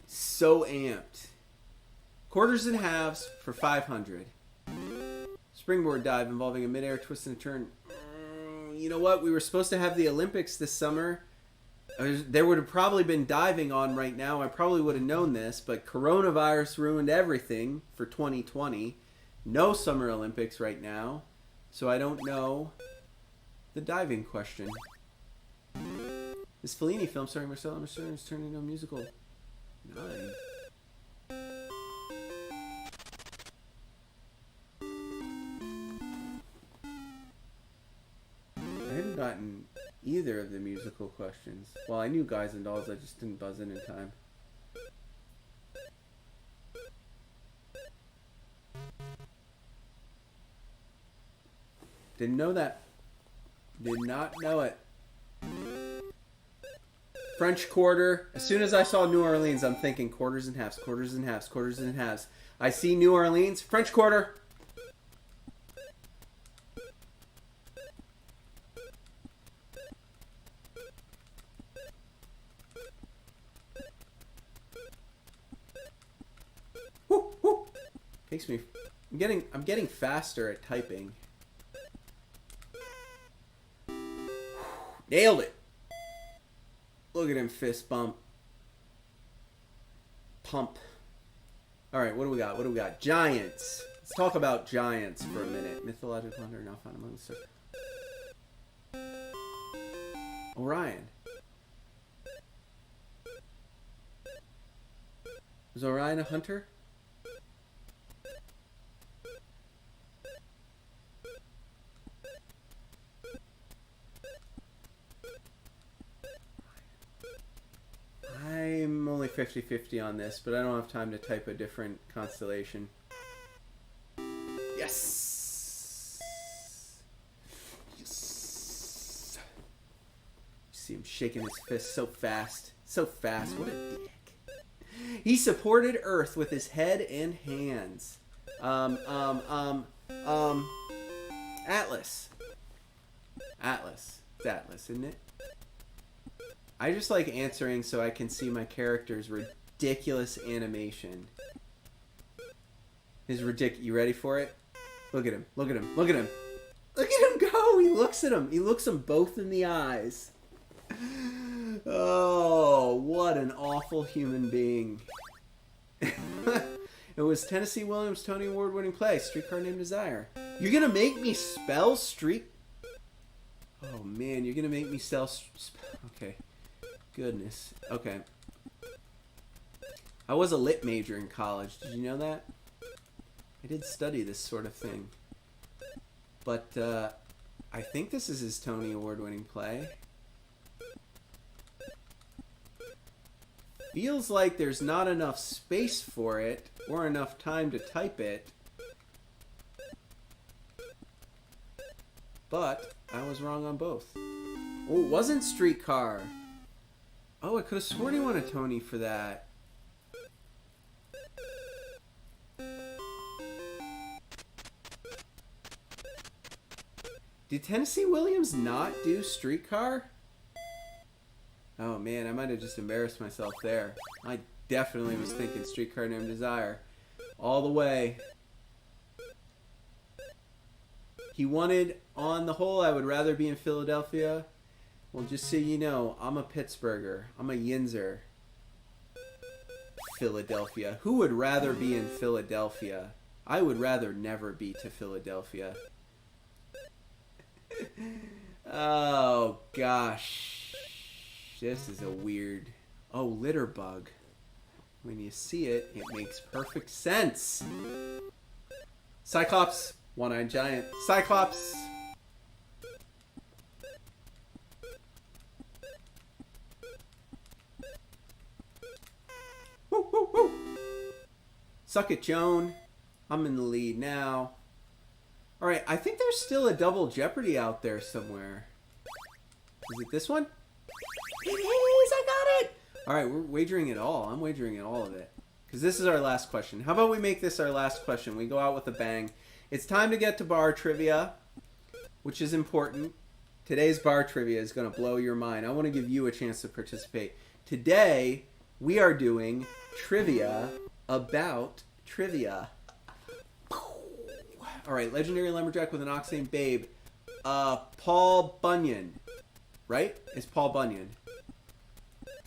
so amped. Quarters and halves for 500. Springboard dive involving a midair twist and a turn. You know what? We were supposed to have the Olympics this summer. There would have probably been diving on right now. I probably would have known this, but coronavirus ruined everything for 2020. No Summer Olympics right now, so I don't know the diving question. This Fellini film starring Marcello Mastroianni is turned into a musical. 9. I haven't gotten either of the musical questions. Well, I knew Guys and Dolls, I just didn't buzz in time. Didn't know that. Did not know it. French Quarter. As soon as I saw New Orleans, I'm thinking quarters and halves, quarters and halves, quarters and halves. I see New Orleans. French Quarter. Woo, woo. Takes me. I'm getting faster at typing. Nailed it. Look at him fist bump. Pump. Alright, what do we got? What do we got? Giants. Let's talk about giants for a minute. Mythological hunter now found among the stars. Orion. Was Orion a hunter? I'm only 50-50 on this, but I don't have time to type a different constellation. Yes! Yes! You see him shaking his fist so fast. So fast. What a dick. He supported Earth with his head and hands. Atlas. Atlas. It's Atlas, isn't it? I just like answering so I can see my character's ridiculous animation. His you ready for it? Look at him. Look at him. Look at him. Look at him go! He looks at him. He looks them both in the eyes. Oh, what an awful human being. It was Tennessee Williams' Tony Award-winning play, Streetcar Named Desire. You're gonna make me spell street... Oh, man, you're gonna make me okay. Goodness. Okay. I was a lit major in college. Did you know that? I did study this sort of thing. But, I think this is his Tony Award-winning play. Feels like there's not enough space for it, or enough time to type it. But, I was wrong on both. Oh, it wasn't Streetcar. Oh, I could have sworn he won a Tony for that. Did Tennessee Williams not do Streetcar? Oh man, I might have just embarrassed myself there. I definitely was thinking Streetcar Named Desire. All the way. He wanted, on the whole, I would rather be in Philadelphia. Well, just so you know, I'm a Pittsburgher. I'm a Yinzer. Philadelphia. Who would rather be in Philadelphia? I would rather never be to Philadelphia. Oh, gosh. This is a weird... Oh, litter bug. When you see it, it makes perfect sense. Cyclops. One-eyed giant. Cyclops. Woo, woo, woo. Suck it, Joan. I'm in the lead now. Alright, I think there's still a double Jeopardy out there somewhere. Is it this one? It is! I got it! Alright, we're wagering it all. I'm wagering it all of it. Because this is our last question. How about we make this our last question? We go out with a bang. It's time to get to bar trivia, which is important. Today's bar trivia is going to blow your mind. I want to give you a chance to participate. Today, we are doing trivia about trivia. All right, legendary lumberjack with an ox named Babe. Paul Bunyan, right? It's Paul Bunyan.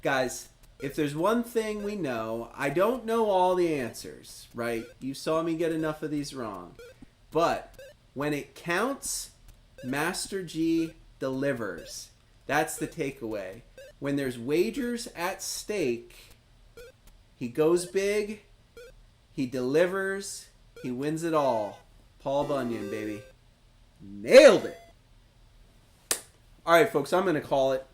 Guys, if there's one thing we know, I don't know all the answers, right? You saw me get enough of these wrong. But when it counts, Master G delivers. That's the takeaway. When there's wagers at stake, he goes big, he delivers, he wins it all. Paul Bunyan, baby. Nailed it. All right, folks, I'm going to call it.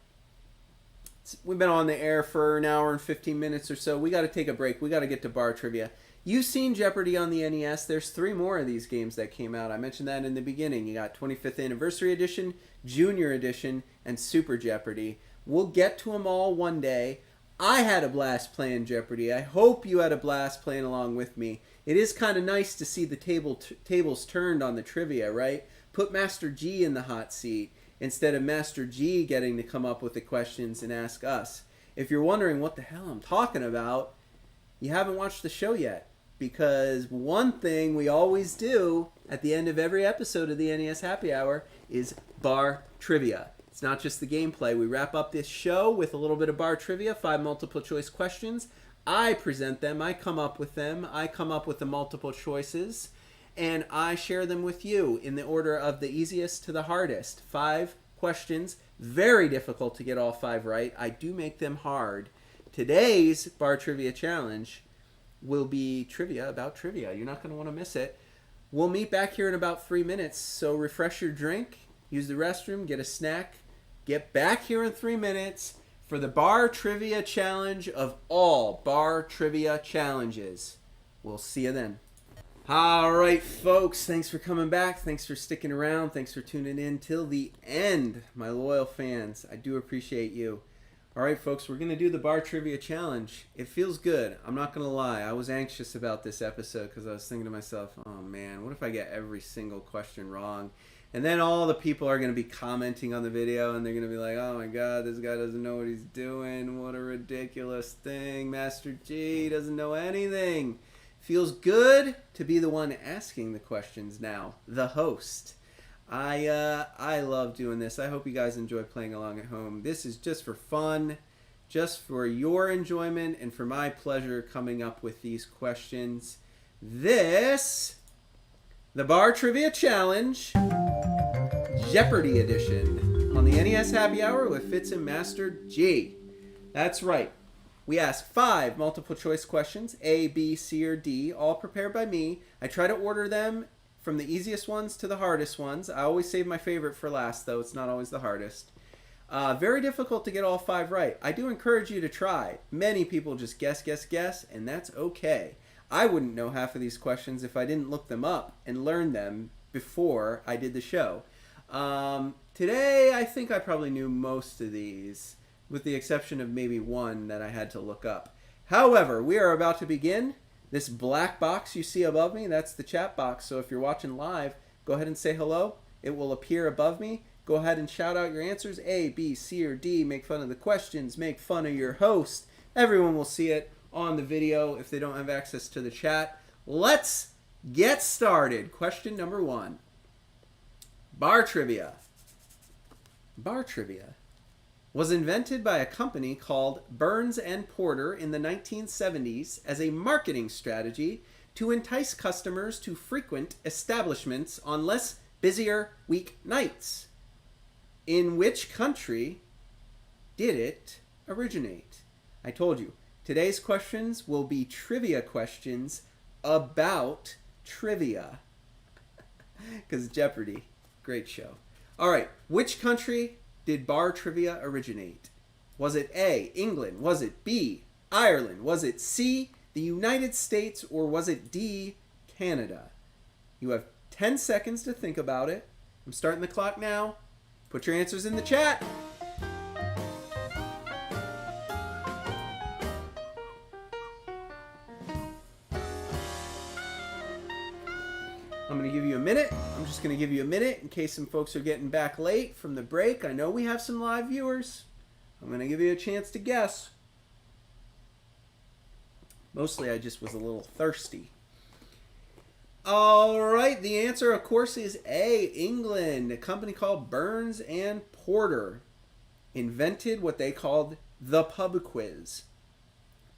We've been on the air for an hour and 15 minutes or so. We got to take a break. We got to get to bar trivia. You've seen Jeopardy on the NES. There's 3 more of these games that came out. I mentioned that in the beginning. You got 25th Anniversary Edition, Junior Edition, and Super Jeopardy. We'll get to them all one day. I had a blast playing Jeopardy. I hope you had a blast playing along with me. It is kind of nice to see the tables turned on the trivia, right? Put Master G in the hot seat instead of Master G getting to come up with the questions and ask us. If you're wondering what the hell I'm talking about, you haven't watched the show yet. Because one thing we always do at the end of every episode of the NES Happy Hour is bar trivia. It's not just the gameplay. We wrap up this show with a little bit of bar trivia, 5 multiple choice questions. I present them. I come up with them. I come up with the multiple choices. And I share them with you in the order of the easiest to the hardest. 5 questions. Very difficult to get all 5 right. I do make them hard. Today's bar trivia challenge will be trivia about trivia. You're not going to want to miss it. We'll meet back here in about 3 minutes. So refresh your drink, use the restroom, get a snack. Get back here in 3 minutes for the bar trivia challenge of all bar trivia challenges. We'll see you then. All right, folks. Thanks for coming back. Thanks for sticking around. Thanks for tuning in till the end, my loyal fans. I do appreciate you. All right, folks, we're going to do the bar trivia challenge. It feels good. I'm not going to lie. I was anxious about this episode because I was thinking to myself, oh, man, what if I get every single question wrong? And then all the people are going to be commenting on the video, and they're going to be like, oh, my God, this guy doesn't know what he's doing. What a ridiculous thing. Master G doesn't know anything. Feels good to be the one asking the questions now, the host. I love doing this. I hope you guys enjoy playing along at home. This is just for fun, just for your enjoyment, and for my pleasure coming up with these questions. This, the Bar Trivia Challenge, Jeopardy Edition, on the NES Happy Hour with Fitz and Master G. That's right. We ask 5 multiple choice questions, A, B, C, or D, all prepared by me. I try to order them from the easiest ones to the hardest ones. I always save my favorite for last, though. It's not always the hardest. Very difficult to get all 5 right. I do encourage you to try. Many people just guess, and that's okay. I wouldn't know half of these questions if I didn't look them up and learn them before I did the show. Today, I think I probably knew most of these, with the exception of maybe one that I had to look up. However, we are about to begin. This black box you see above me, that's the chat box. So if you're watching live, go ahead and say hello. It will appear above me. Go ahead and shout out your answers. A, B, C, or D. Make fun of the questions. Make fun of your host. Everyone will see it on the video if they don't have access to the chat. Let's get started. Question number 1. Bar trivia. Bar trivia was invented by a company called Burns and Porter in the 1970s as a marketing strategy to entice customers to frequent establishments on less busier weeknights. In which country did it originate? I told you, today's questions will be trivia questions about trivia. Because Jeopardy, great show. All right, which country did bar trivia originate? Was it A, England? Was it B, Ireland? Was it C, the United States? Or was it D, Canada? You have 10 seconds to think about it. I'm starting the clock now. Put your answers in the chat. I'm going to give you a minute. I'm just going to give you a minute in case some folks are getting back late from the break. I know we have some live viewers. I'm going to give you a chance to guess. Mostly I just was a little thirsty. All right, the answer, of course, is A, England. A company called Burns and Porter invented what they called the pub quiz.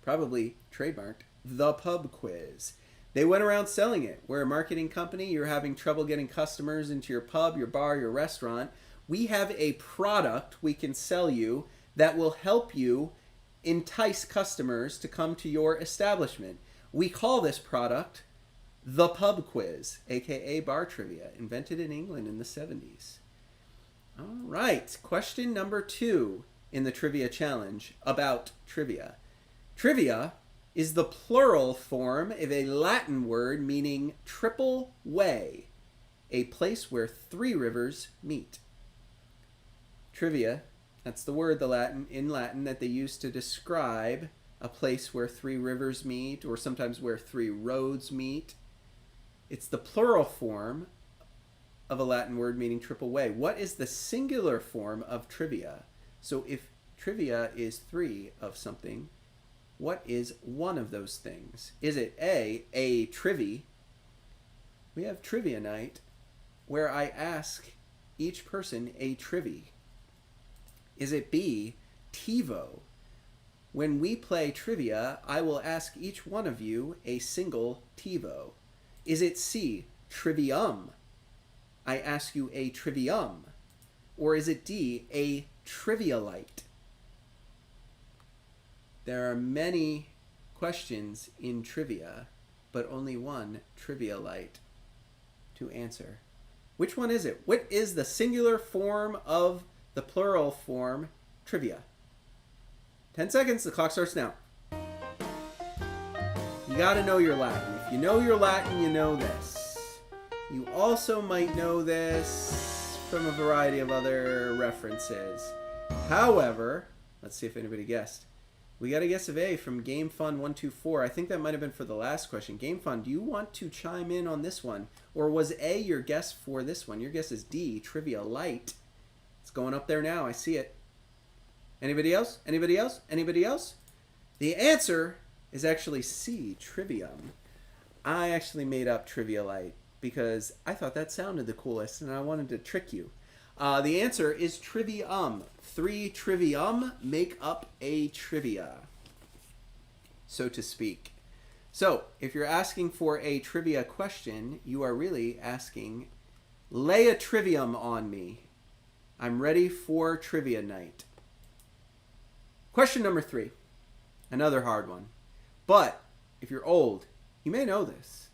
Probably trademarked the pub quiz. They went around selling it. We're a marketing company. You're having trouble getting customers into your pub, your bar, your restaurant. We have a product we can sell you that will help you entice customers to come to your establishment. We call this product the pub quiz, aka bar trivia, invented in England in the 70s. All right, question number 2 in the trivia challenge about trivia. Trivia is the plural form of a Latin word meaning triple way, a place where 3 rivers meet. Trivia, that's the word in Latin that they use to describe a place where 3 rivers meet, or sometimes where 3 roads meet. It's the plural form of a Latin word meaning triple way. What is the singular form of trivia? So if trivia is 3 of something, what is one of those things? Is it A trivia? We have trivia night where I ask each person a trivia. Is it B, TiVo? When we play trivia, I will ask each one of you a single TiVo. Is it C, trivium? I ask you a trivium. Or is it D, a trivialite? There are many questions in trivia, but only one trivialite to answer. Which one is it? What is the singular form of the plural form trivia? 10 seconds, the clock starts now. You gotta know your Latin. If you know your Latin, you know this. You also might know this from a variety of other references. However, let's see if anybody guessed. We got a guess of A from GameFun124. I think that might have been for the last question. GameFun, do you want to chime in on this one? Or was A your guess for this one? Your guess is D, Trivia Light. It's going up there now. I see it. Anybody else? Anybody else? Anybody else? The answer is actually C, Trivium. I actually made up Trivia Light because I thought that sounded the coolest and I wanted to trick you. The answer is trivium. 3 trivium make up a trivia, so to speak. So, if you're asking for a trivia question, you are really asking, lay a trivium on me. I'm ready for trivia night. Question number 3. Another hard one. But, if you're old, you may know this.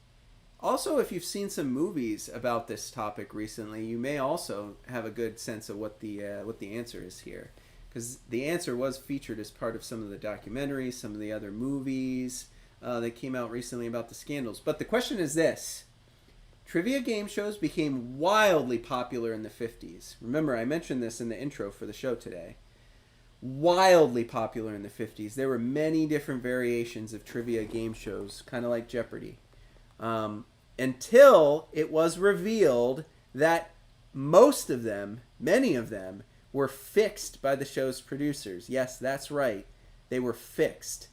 Also, if you've seen some movies about this topic recently, you may also have a good sense of what the answer is here. Because the answer was featured as part of some of the documentaries, some of the other movies that came out recently about the scandals. But the question is this. Trivia game shows became wildly popular in the 50s. Remember, I mentioned this in the intro for the show today. Wildly popular in the 50s. There were many different variations of trivia game shows, kind of like Jeopardy. Until it was revealed that Most of them, many of them, were fixed by the show's producers. Yes, that's right. They were fixed.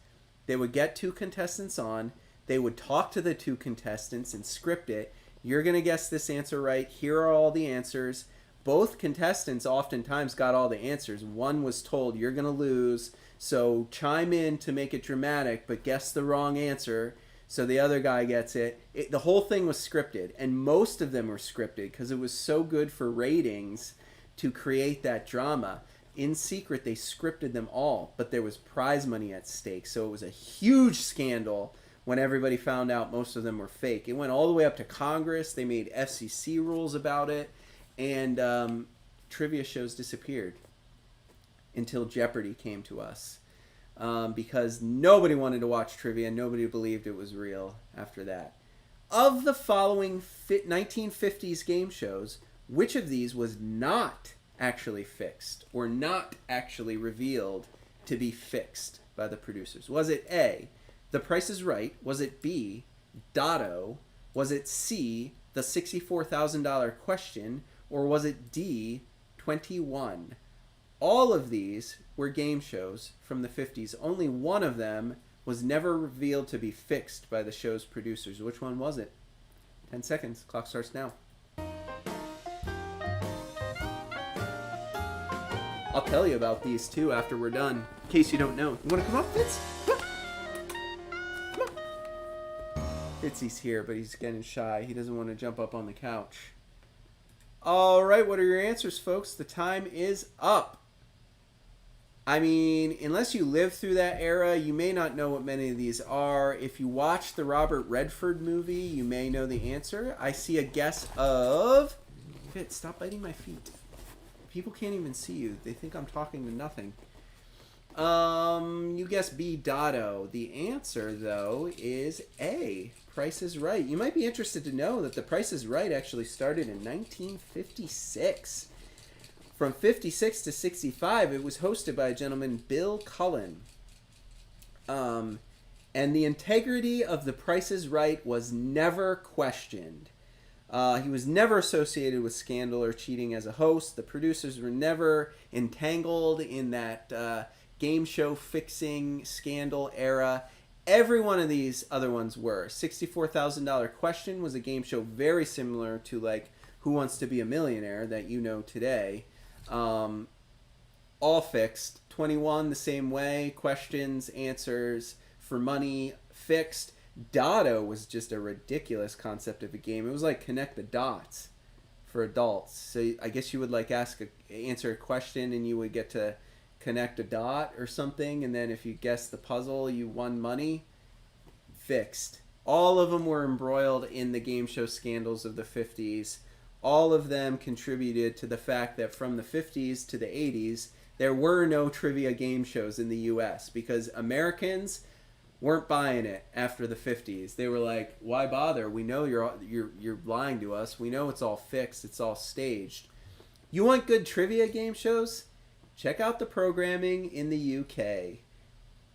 They would get two contestants on. They would talk to the two contestants and script it. You're going to guess this answer right. Here are all the answers. Both contestants oftentimes got all the answers. One was told, you're going to lose, so chime in to make it dramatic, but guess the wrong answer, so the other guy gets it. The whole thing was scripted, and most of them were scripted because it was so good for ratings to create that drama. In secret, they scripted them all, but there was prize money at stake, so it was a huge scandal when everybody found out most of them were fake. It went all the way up to Congress. They made FCC rules about it, and trivia shows disappeared until Jeopardy came to us, because nobody wanted to watch trivia. Nobody believed it was real after that. Of the following 1950s game shows, which of these was not actually fixed or not actually revealed to be fixed by the producers? Was it A, The Price is Right? Was it B, Dotto? Was it C, The $64,000 Question? Or was it D, 21? All of these were game shows from the 50s. Only one of them was never revealed to be fixed by the show's producers. Which one was it? 10 seconds. Clock starts now. I'll tell you about these too after we're done, in case you don't know. You want to come up, Fitz? Come on. Fitzy's here, but he's getting shy. He doesn't want to jump up on the couch. All right, what are your answers, folks? The time is up. I mean, unless you lived through that era, you may not know what many of these are. If you watched the Robert Redford movie, you may know the answer. I see a guess of... Fitz, stop biting my feet. People can't even see you. They think I'm talking to nothing. You guess B, Dotto. The answer, though, is A, Price is Right. You might be interested to know that The Price is Right actually started in 1956. From 56 to 65, it was hosted by a gentleman, Bill Cullen. And the integrity of The Price is Right was never questioned. He was never associated with scandal or cheating as a host. The producers were never entangled in that game show fixing scandal era. Every one of these other ones were. $64,000 Question was a game show very similar to like Who Wants to Be a Millionaire that you know today. All fixed. 21 the same way. Questions, answers for money, fixed. Dotto was just a ridiculous concept of a game. It was like connect the dots for adults. So I guess you would like answer a question and you would get to connect a dot or something, and then if you guessed the puzzle, you won money. Fixed. All of them were embroiled in the game show scandals of the 50s. All of them contributed to the fact that from the 50s to the 80s, there were no trivia game shows in the U.S. because Americans weren't buying it after the 50s. They were like, why bother? We know you're lying to us. We know it's all fixed. It's all staged. You want good trivia game shows? Check out the programming in the UK.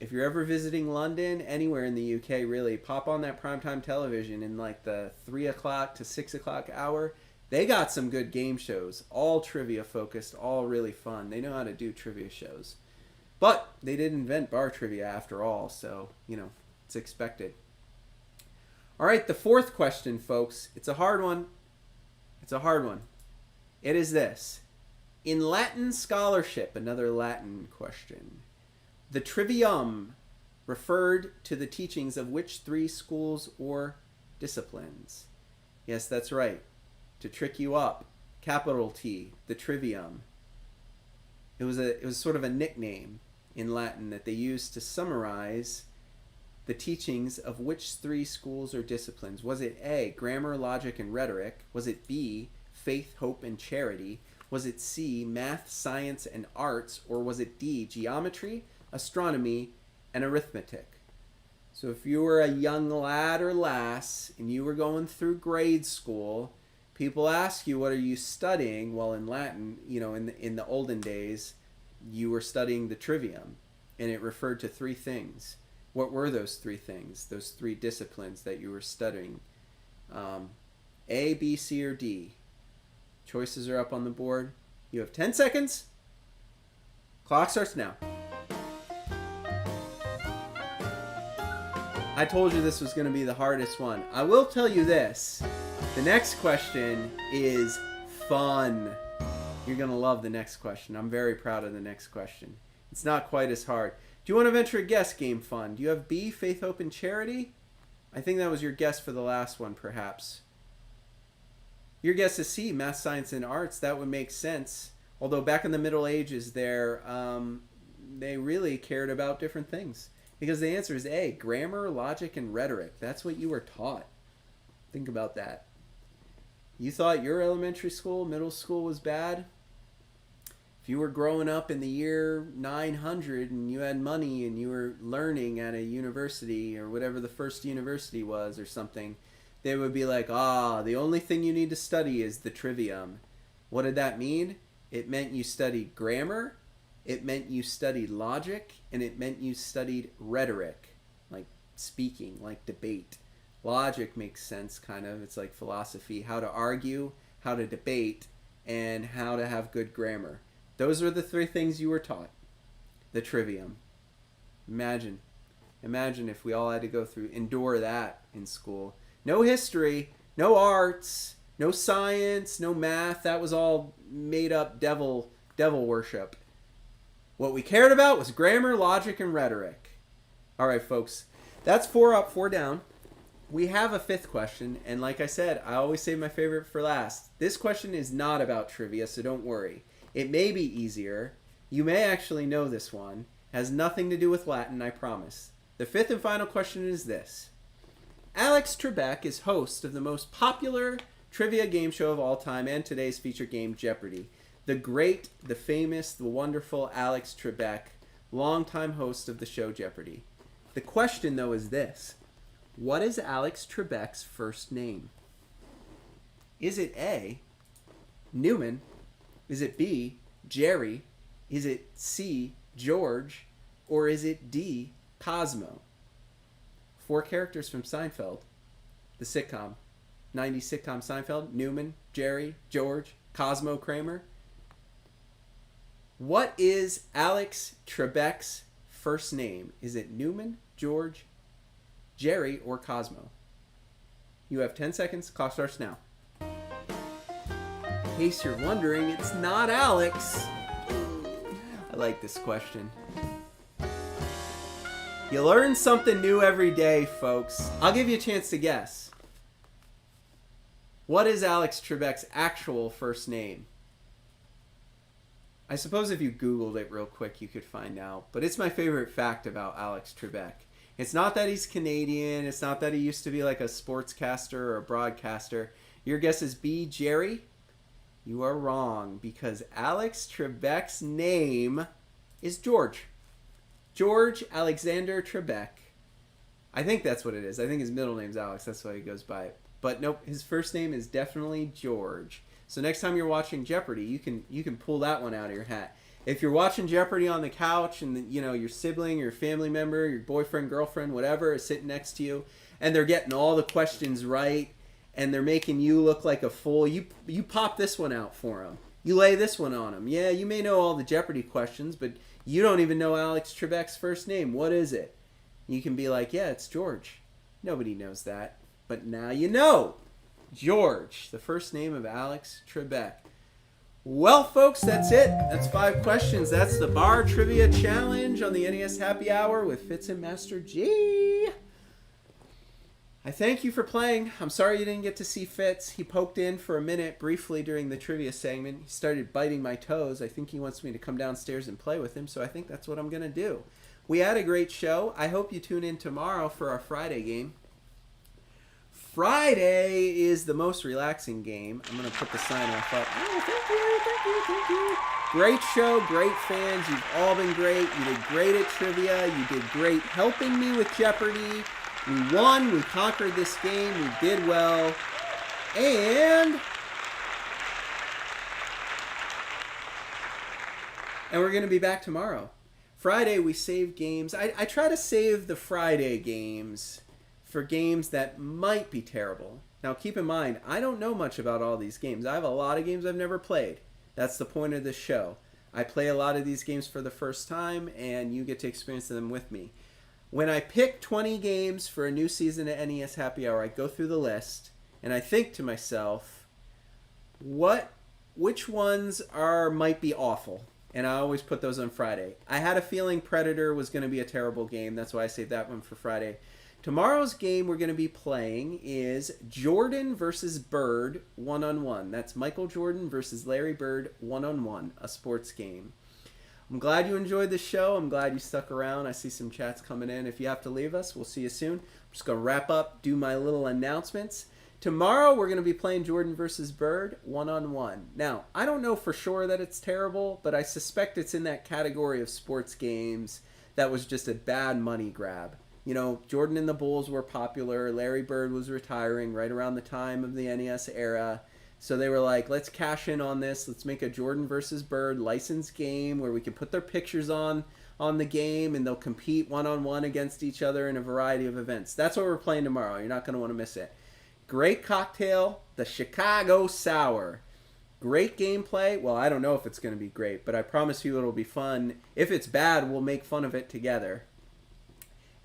If you're ever visiting London, anywhere in the UK really, pop on that primetime television in like the 3 o'clock to 6 o'clock hour. They got some good game shows, all trivia focused, all really fun. They know how to do trivia shows. But they did invent bar trivia after all, so, you know, it's expected. All right, the fourth question, folks. It's a hard one. It's a hard one. It is this. In Latin scholarship, another Latin question, the trivium referred to the teachings of which 3 schools or disciplines? Yes, that's right. To trick you up, capital T, the trivium. It was sort of a nickname in Latin that they used to summarize the teachings of which 3 schools or disciplines. Was it A, grammar, logic, and rhetoric? Was it B, faith, hope, and charity? Was it C, math, science, and arts? Or was it D, geometry, astronomy, and arithmetic? So if you were a young lad or lass and you were going through grade school, people ask you, what are you studying? Well, in Latin, you know, in the olden days, you were studying the trivium, and it referred to 3 things. What were those 3 things, those 3 disciplines that you were studying? A, B, C, or D? Choices are up on the board. You have 10 seconds. Clock starts now. I told you this was going to be the hardest one. I will tell you this. The next question is fun. You're going to love the next question. I'm very proud of the next question. It's not quite as hard. Do you want to venture a guess, Game Fun? Do you have B, Faith, Hope, and Charity? I think that was your guess for the last one, perhaps. Your guess is C, Math, Science, and Arts. That would make sense. Although back in the Middle Ages, they really cared about different things. Because the answer is A, grammar, logic, and rhetoric. That's what you were taught. Think about that. You thought your elementary school, middle school was bad? If you were growing up in the year 900 and you had money and you were learning at a university or whatever the first university was or something, they would be like, the only thing you need to study is the trivium. What did that mean? It meant you studied grammar, it meant you studied logic, and it meant you studied rhetoric, like speaking, like debate. Logic makes sense, kind of. It's like philosophy, how to argue, how to debate, and how to have good grammar. Those are the three things you were taught. The trivium. Imagine if we all had to endure that in school. No history, no arts, no science, no math. That was all made up devil worship. What we cared about was grammar, logic, and rhetoric. All right, folks. That's 4 up, 4 down. We have a 5th question, and like I said, I always save my favorite for last. This question is not about trivia, so don't worry. It may be easier. You may actually know this one. It has nothing to do with Latin, I promise. The 5th and final question is this. Alex Trebek is host of the most popular trivia game show of all time and today's featured game, Jeopardy. The great, the famous, the wonderful Alex Trebek, longtime host of the show Jeopardy. The question, though, is this. What is Alex Trebek's first name? Is it A, Newman? Is it B, Jerry? Is it C, George? Or is it D, Cosmo? 4 characters from Seinfeld, the sitcom. 90s sitcom Seinfeld. Newman, Jerry, George, Cosmo, Kramer. What is Alex Trebek's first name? Is it Newman, George, Jerry, or Cosmo? You have 10 seconds. Clock starts now. In case you're wondering, it's not Alex. I like this question. You learn something new every day, folks. I'll give you a chance to guess. What is Alex Trebek's actual first name? I suppose if you Googled it real quick, you could find out. But it's my favorite fact about Alex Trebek. It's not that he's Canadian. It's not that he used to be like a sportscaster or a broadcaster. Your guess is B, Jerry? You are wrong, because Alex Trebek's name is George. George Alexander Trebek. I think that's what it is. I think his middle name's Alex. That's why he goes by it. But nope, his first name is definitely George. So next time you're watching Jeopardy, you can pull that one out of your hat. If you're watching Jeopardy on the couch and your sibling, your family member, your boyfriend, girlfriend, whatever is sitting next to you, and they're getting all the questions right, and they're making you look like a fool, you pop this one out for them. You lay this one on them. Yeah, you may know all the Jeopardy questions, but you don't even know Alex Trebek's first name. What is it? You can be like, yeah, it's George. Nobody knows that. But now you know. George, the first name of Alex Trebek. Well, folks, that's it. That's 5 questions. That's the Bar Trivia Challenge on the NES Happy Hour with Fitz and Master G. I thank you for playing. I'm sorry you didn't get to see Fitz. He poked in for a minute briefly during the trivia segment. He started biting my toes. I think he wants me to come downstairs and play with him, so I think that's what I'm going to do. We had a great show. I hope you tune in tomorrow for our Friday game. Friday is the most relaxing game. I'm going to put the sign off up. Oh, thank you. Great show, great fans. You've all been great. You did great at trivia. You did great helping me with Jeopardy. We won. We conquered this game. We did well. And we're going to be back tomorrow. Friday, we save games. I try to save the Friday games for games that might be terrible. Now keep in mind, I don't know much about all these games. I have a lot of games I've never played. That's the point of this show. I play a lot of these games for the first time, and you get to experience them with me. When I pick 20 games for a new season of NES Happy Hour, I go through the list, and I think to myself, which ones might be awful? And I always put those on Friday. I had a feeling Predator was going to be a terrible game. That's why I saved that one for Friday. Tomorrow's game we're going to be playing is Jordan versus Bird 1-on-1. That's Michael Jordan versus Larry Bird 1-on-1, a sports game. I'm glad you enjoyed the show. I'm glad you stuck around. I see some chats coming in. If you have to leave us, we'll see you soon. I'm just going to wrap up, do my little announcements. Tomorrow we're going to be playing Jordan versus Bird 1-on-1. Now, I don't know for sure that it's terrible, but I suspect it's in that category of sports games that was just a bad money grab. You know, Jordan and the Bulls were popular. Larry Bird was retiring right around the time of the NES era. So they were like, let's cash in on this. Let's make a Jordan versus Bird licensed game where we can put their pictures on the game and they'll compete one-on-one against each other in a variety of events. That's what we're playing tomorrow. You're not going to want to miss it. Great cocktail, the Chicago Sour. Great gameplay. Well, I don't know if it's going to be great, but I promise you it'll be fun. If it's bad, we'll make fun of it together.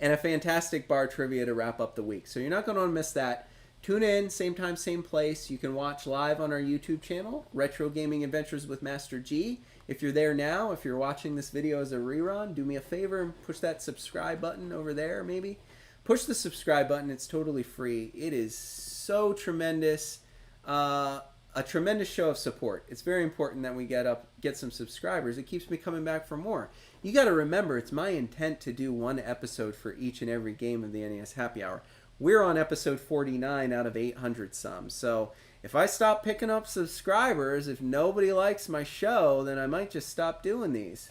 And a fantastic bar trivia to wrap up the week. So you're not going to want to miss that. Tune in, same time, same place. You can watch live on our YouTube channel, Retro Gaming Adventures with Master G. If you're there now, if you're watching this video as a rerun, do me a favor and push that subscribe button over there, maybe. Push the subscribe button. It's totally free. It is so tremendous. A tremendous show of support. It's very important that we get some subscribers. It keeps me coming back for more. You got to remember, it's my intent to do one episode for each and every game of the NES Happy Hour. We're on episode 49 out of 800 some. So if I stop picking up subscribers, if nobody likes my show, then I might just stop doing these.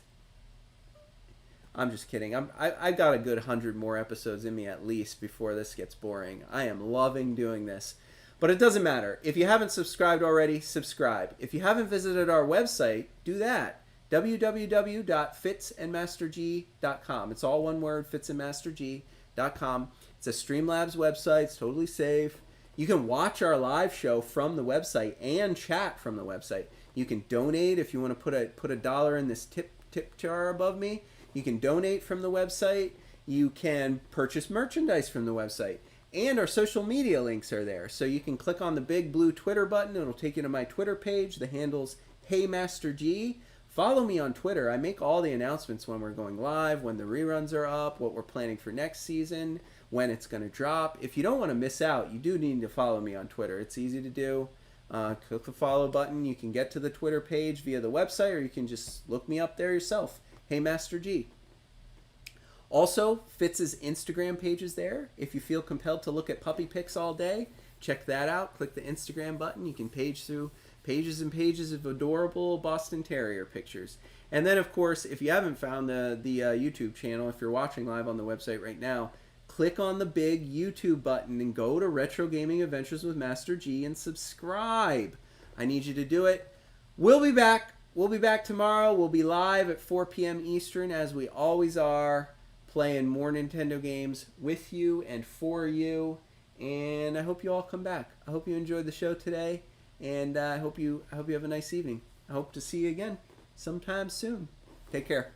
I'm just kidding. I've got a good 100 more episodes in me at least before this gets boring. I am loving doing this. But it doesn't matter. If you haven't subscribed already, subscribe. If you haven't visited our website, do that. www.fitsandmasterg.com. It's all one word, fitsandmasterg.com. It's a Streamlabs website. It's totally safe. You can watch our live show from the website and chat from the website. You can donate if you want to put a dollar in this tip jar above me. You can donate from the website. You can purchase merchandise from the website. And our social media links are there. So you can click on the big blue Twitter button. It'll take you to my Twitter page. The handle's HeyMasterG. Follow me on Twitter. I make all the announcements when we're going live, when the reruns are up, what we're planning for next season, when it's going to drop. If you don't want to miss out, you do need to follow me on Twitter. It's easy to do. Click the follow button. You can get to the Twitter page via the website, or you can just look me up there yourself. HeyMasterG. Also, Fitz's Instagram page is there. If you feel compelled to look at puppy pics all day, check that out. Click the Instagram button. You can page through pages and pages of adorable Boston Terrier pictures. And then, of course, if you haven't found the YouTube channel, if you're watching live on the website right now, click on the big YouTube button and go to Retro Gaming Adventures with Master G and subscribe. I need you to do it. We'll be back. We'll be back tomorrow. We'll be live at 4 p.m. Eastern, as we always are, playing more Nintendo games with you and for you. And I hope you all come back. I hope you enjoyed the show today, and I hope you have a nice evening. I hope to see you again sometime soon. Take care.